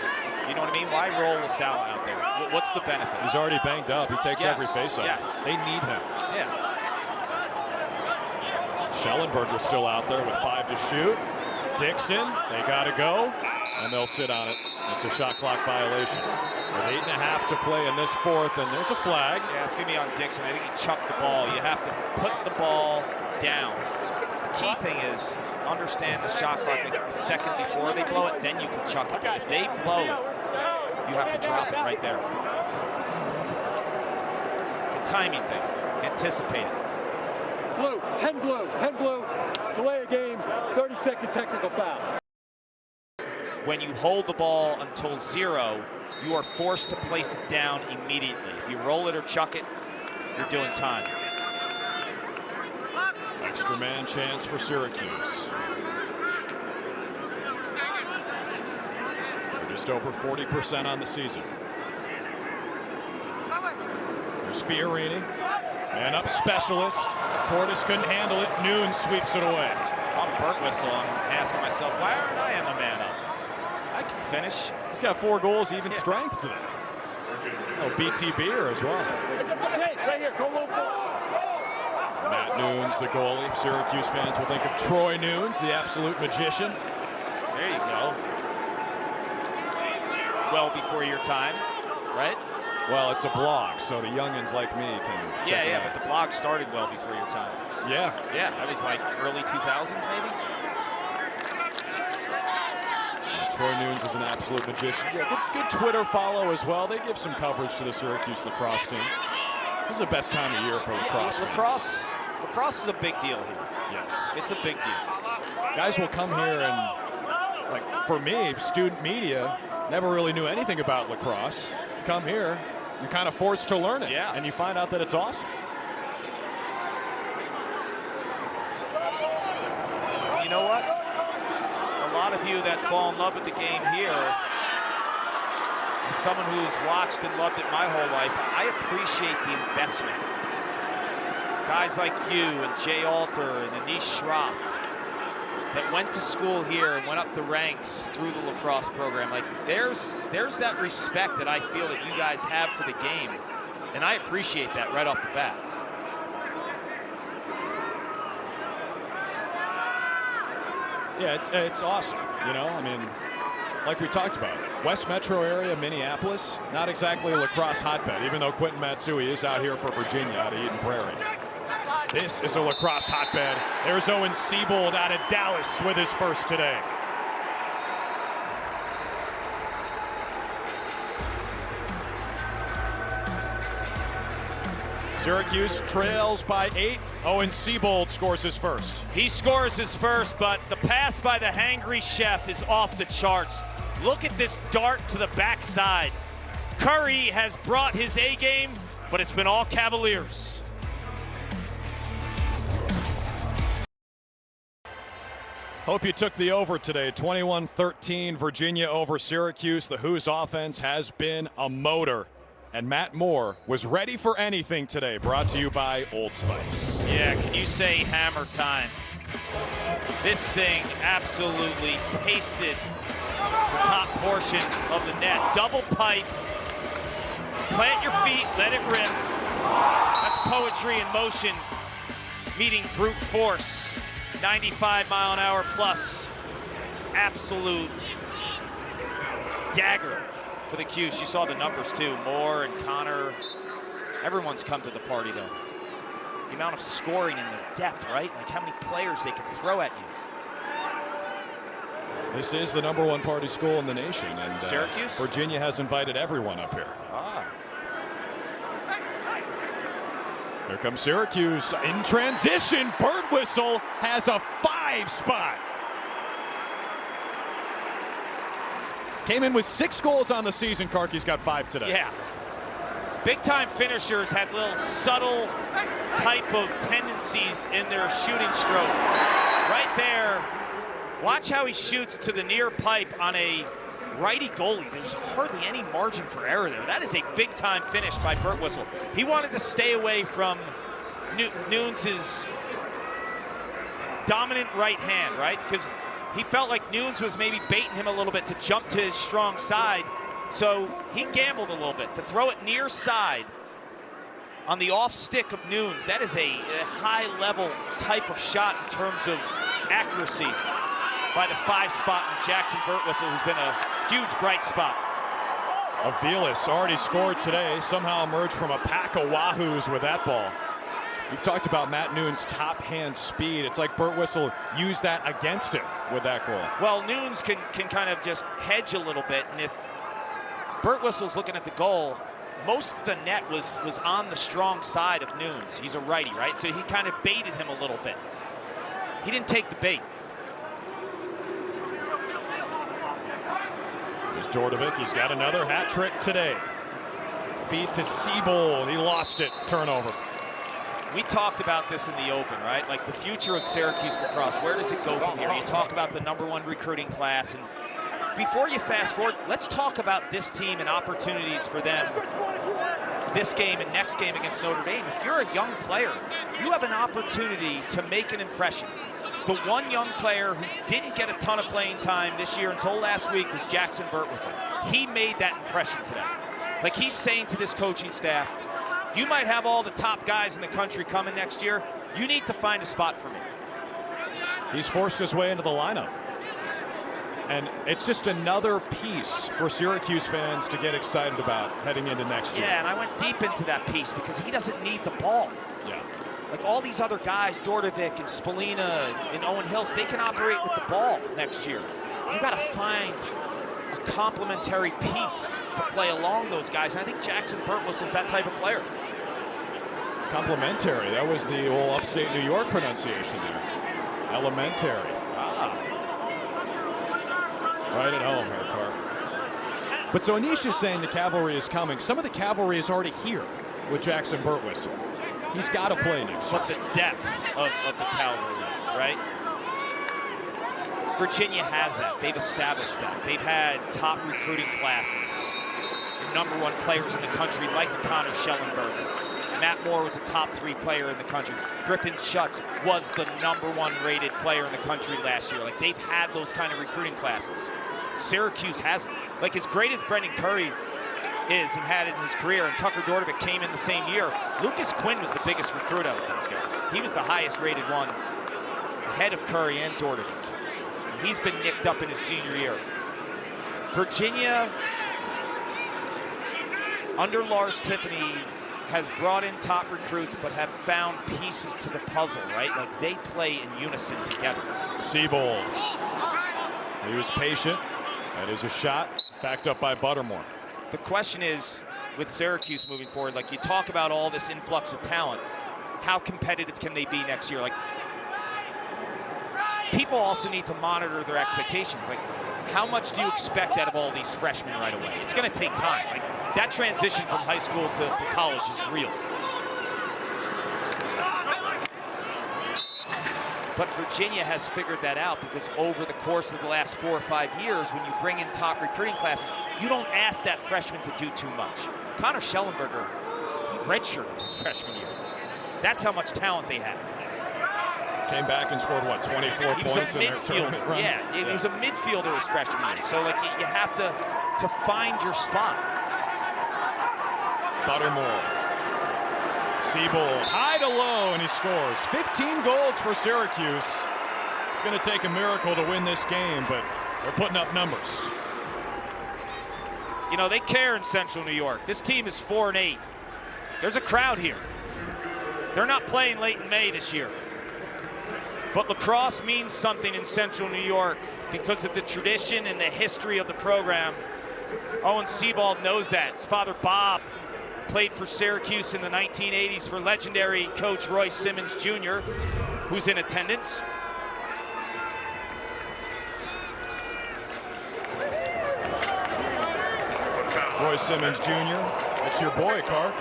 You know what I mean? Why roll LaSalle out there? What's the benefit? He's already banged up. He takes every face-off. Yes. They need him. Yeah. Schellenberger's still out there with 5 to shoot. Dixon, they got to go, and they'll sit on it. It's a shot clock violation. With 8.5 to play in this fourth, and there's a flag. Yeah, it's going to be on Dixon. I think he chucked the ball. You have to put the ball down. The key thing is understand the shot clock like a second before they blow it, then you can chuck it. But if they blow it, you have to drop it right there. It's a timing thing. Anticipate it. Blue, 10 blue, 10 blue, delay a game, 30-second technical foul. When you hold the ball until 0, you are forced to place it down immediately. If you roll it or chuck it, you're doing time. Extra man chance for Syracuse. They're just over 40% on the season. There's Fiorini. Man up specialist. Portis couldn't handle it. Noon sweeps it away. If I'm Birtwistle, I'm asking myself, why aren't I on the man up? I can finish. He's got 4 goals, even strength today. Oh, BT Beer as well. Hey, right here, go low. Matt Nunes, the goalie. Syracuse fans will think of Troy Nunes, the absolute magician. There you go. Well before your time, right? Well, it's a blog, so the youngins like me can check it out. But the blog started well before your time. Yeah. Yeah, that was like early 2000s maybe. Troy Nunes is an absolute magician. Yeah, good Twitter follow as well. They give some coverage to the Syracuse lacrosse team. This is the best time of year for lacrosse fans. Lacrosse is a big deal here. Yes. It's a big deal. Guys will come here and, like for me, student media, never really knew anything about lacrosse. Come here, you're kind of forced to learn it. Yeah. And you find out that it's awesome. You know what? A lot of you that fall in love with the game here, as someone who's watched and loved it my whole life, I appreciate the investment. Guys like you and Jay Alter and Anish Shroff that went to school here and went up the ranks through the lacrosse program. Like there's that respect that I feel that you guys have for the game, and I appreciate that right off the bat. Yeah, it's awesome. You know, I mean, like we talked about, West Metro area, Minneapolis, not exactly a lacrosse hotbed, even though Quentin Matsui is out here for Virginia, out of Eden Prairie. This is a lacrosse hotbed. There's Owen Siebold out of Dallas with his first today. Syracuse trails by 8. Owen Siebold scores his first. He scores his first, but the pass by the hangry chef is off the charts. Look at this dart to the backside. Curry has brought his A game, but it's been all Cavaliers. Hope you took the over today. 21-13, Virginia over Syracuse. The Who's offense has been a motor. And Matt Moore was ready for anything today, brought to you by Old Spice. Yeah, can you say hammer time? This thing absolutely pasted the top portion of the net. Double pipe. Plant your feet, let it rip. That's poetry in motion, meeting brute force. 95-mile-an-hour plus. Absolute dagger for the Cuse. You saw the numbers too. Moore and Connor. Everyone's come to the party though. The amount of scoring and the depth, right? Like how many players they can throw at you. This is the #1 party school in the nation, and Syracuse? Virginia has invited everyone up here. Ah. Here comes Syracuse in transition. Birtwistle has a 5 spot. Came in with 6 goals on the season. Karki's got 5 today. Yeah. Big time finishers had little subtle type of tendencies in their shooting stroke. Right there, watch how he shoots to the near pipe on a righty goalie. There's hardly any margin for error there. That is a big time finish by Birtwistle. He wanted to stay away from Nunes' dominant right hand, right? Because he felt like Nunes was maybe baiting him a little bit to jump to his strong side. So he gambled a little bit to throw it near side on the off stick of Nunes. That is a high level type of shot in terms of accuracy by the 5 spot in Jackson Birtwistle, who's been a huge bright spot. Aviles already scored today, somehow emerged from a pack of wahoos with that ball. We've talked about Matt Nunes' top hand speed. It's like Birtwistle used that against him with that goal. Well, Nunes can kind of just hedge a little bit, and if Birtwistle's looking at the goal, most of the net was on the strong side of Nunes. He's a righty, right? So he kind of baited him a little bit. He didn't take the bait. Here's Dordevic. He's got another hat trick today. Feed to Siebold. He lost it. Turnover. We talked about this in the open, right? Like the future of Syracuse lacrosse. Where does it go from here? You talk about the #1 recruiting class, and before you fast forward, let's talk about this team and opportunities for them this game and next game against Notre Dame. If you're a young player, you have an opportunity to make an impression. The one young player who didn't get a ton of playing time this year until last week was Jackson Birtwistle. He made that impression today. Like he's saying to this coaching staff, you might have all the top guys in the country coming next year, You need to find a spot for me. He's forced his way into the lineup. And it's just another piece for Syracuse fans to get excited about heading into next year. Yeah, and I went deep into that piece because he doesn't need the ball. Yeah. Like all these other guys, Dordevic and Spallina and Owen Hills, they can operate with the ball next year. You got to find a complementary piece to play along those guys. And I think Jackson Birtwistle is that type of player. Complementary. That was the old upstate New York pronunciation there. Elementary. Right at home here, Clark. But so Anish is saying the cavalry is coming. Some of the cavalry is already here with Jackson Birtwistle. He's got to play next year. But the depth of the cavalry, right? Virginia has that. They've established that. They've had top recruiting classes. The #1 players in the country, like a Connor Schellenberger. Matt Moore was a top 3 player in the country. Griffin Schutz was the #1 rated player in the country last year. Like, they've had those kind of recruiting classes. Syracuse hasn't. Like, as great as Brendan Curry is and had in his career, and Tucker Dordevic came in the same year, Lucas Quinn was the biggest recruit out of those guys. He was the highest rated one, ahead of Curry and Dordevic. He's been nicked up in his senior year. Virginia, under Lars Tiffany, has brought in top recruits, but have found pieces to the puzzle, right? Like, they play in unison together. Seabold. He was patient. That is a shot, backed up by Buttermore. The question is, with Syracuse moving forward, like, you talk about all this influx of talent, how competitive can they be next year? Like, people also need to monitor their expectations. Like, how much do you expect out of all these freshmen right away? It's going to take time. Like, that transition from high school to college is real. But Virginia has figured that out, because over the course of the last 4 or 5 years, when you bring in top recruiting classes, you don't ask that freshman to do too much. Connor Schellenberger, he redshirted his freshman year. That's how much talent they have. Came back and scored, what, 24 points in their tournament run? Yeah, he was a midfielder his freshman year. So, like, you have to find your spot. Buttermore. Seabold, high to low, and he scores. 15 goals for Syracuse. It's going to take a miracle to win this game, but they're putting up numbers. You know, they care in Central New York. This team is 4-8. There's a crowd here. They're not playing late in May this year. But lacrosse means something in Central New York because of the tradition and the history of the program. Owen Seabold knows that. His father, Bob, played for Syracuse in the 1980s for legendary coach Roy Simmons Jr., who's in attendance. Roy Simmons Jr., that's your boy, Clark.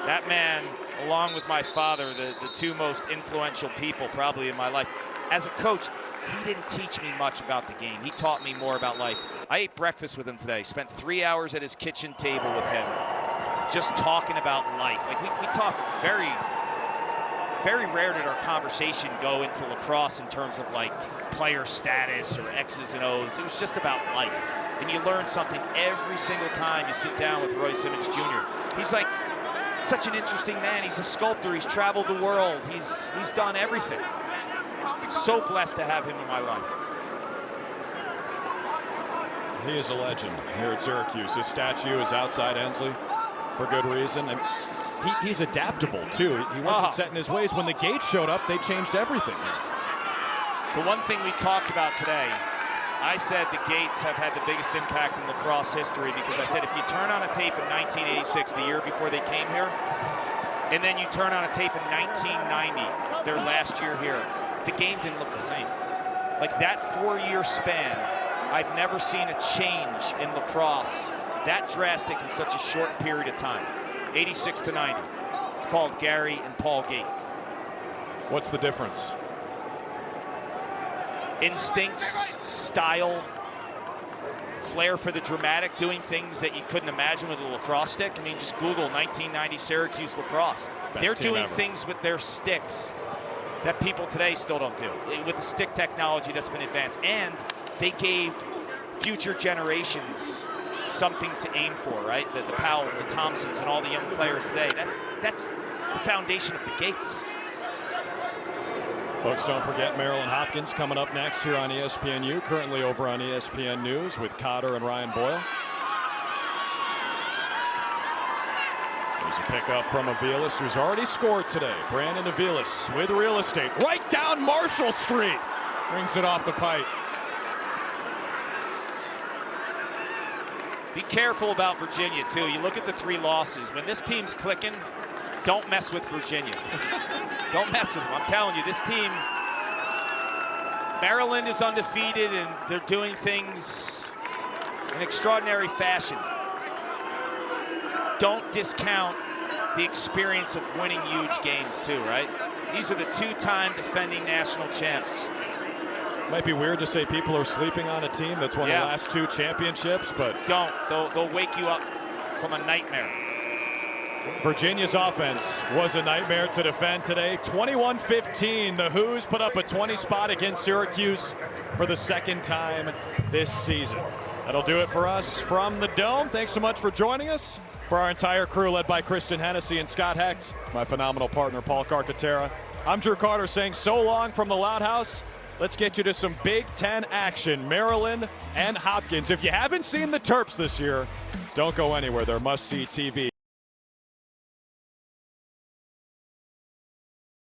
That man, along with my father, the 2 most influential people probably in my life. As a coach, he didn't teach me much about the game. He taught me more about life. I ate breakfast with him today, spent 3 hours at his kitchen table with him, just talking about life. Like, we talked very, very rare did our conversation go into lacrosse in terms of, like, player status or X's and O's. It was just about life. And you learn something every single time you sit down with Roy Simmons Jr. He's like such an interesting man. He's a sculptor. He's traveled the world. He's done everything. So blessed to have him in my life. He is a legend here at Syracuse. His statue is outside Ensley for good reason. And he's adaptable, too. He wasn't set in his ways. When the Gates showed up, they changed everything. The one thing we talked about today, I said the Gates have had the biggest impact in lacrosse history, because I said if you turn on a tape in 1986, the year before they came here, and then you turn on a tape in 1990, their last year here, the game didn't look the same. Like, that 4-year span, I've never seen a change in lacrosse that drastic in such a short period of time. 86 to 90. It's called Gary and Paul Gate. What's the difference? Instincts, style, flair for the dramatic, doing things that you couldn't imagine with a lacrosse stick. I mean, just Google 1990 Syracuse lacrosse. They're doing things with their sticks that people today still don't do, with the stick technology that's been advanced. And they gave future generations something to aim for, right? The Powells, the Thompsons, and all the young players today. That's the foundation of the Gates. Folks, don't forget Maryland Hopkins coming up next here on ESPNU, currently over on ESPN News with Cotter and Ryan Boyle. There's a pickup from Aviles, who's already scored today. Brandon Aviles with real estate right down Marshall Street. Brings it off the pipe. Be careful about Virginia, too. You look at the 3 losses. When this team's clicking, don't mess with Virginia. Don't mess with them. I'm telling you, this team, Maryland is undefeated, and they're doing things in extraordinary fashion. Don't discount the experience of winning huge games, too, right? These are the 2-time defending national champs. Might be weird to say people are sleeping on a team that's won the last 2 championships, but don't. They'll wake you up from a nightmare. Virginia's offense was a nightmare to defend today. 21-15. The Hoos put up a 20 spot against Syracuse for the 2nd time this season. That'll do it for us from the Dome. Thanks so much for joining us. For our entire crew, led by Kristen Hennessy and Scott Hecht, my phenomenal partner Paul Carcaterra, I'm Drew Carter saying so long from the Loud House. Let's get you to some Big Ten action. Maryland and Hopkins. If you haven't seen the Terps this year, don't go anywhere. They're must-see TV.